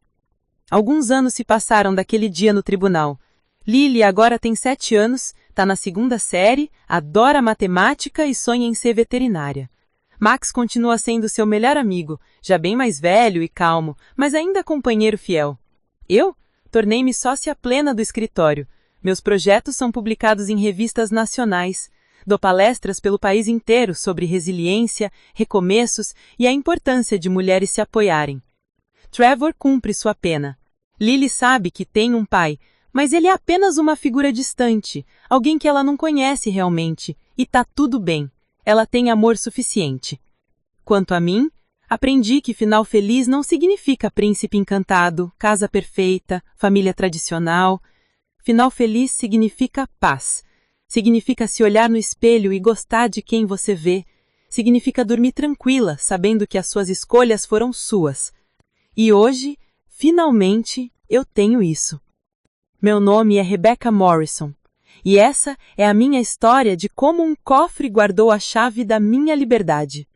Alguns anos se passaram daquele dia no tribunal. Lily agora tem 7 anos, está na 2ª série, adora matemática e sonha em ser veterinária. Max continua sendo seu melhor amigo, já bem mais velho e calmo, mas ainda companheiro fiel. Eu tornei-me sócia plena do escritório. Meus projetos são publicados em revistas nacionais. Dou palestras pelo país inteiro sobre resiliência, recomeços e a importância de mulheres se apoiarem. Trevor cumpre sua pena. Lily sabe que tem um pai, mas ele é apenas uma figura distante, alguém que ela não conhece realmente, e tá tudo bem, ela tem amor suficiente. Quanto a mim, aprendi que final feliz não significa príncipe encantado, casa perfeita, família tradicional. Final feliz significa paz. Significa se olhar no espelho e gostar de quem você vê. Significa dormir tranquila, sabendo que as suas escolhas foram suas. E hoje, finalmente, eu tenho isso. Meu nome é Rebecca Morrison, e essa é a minha história de como um cofre guardou a chave da minha liberdade.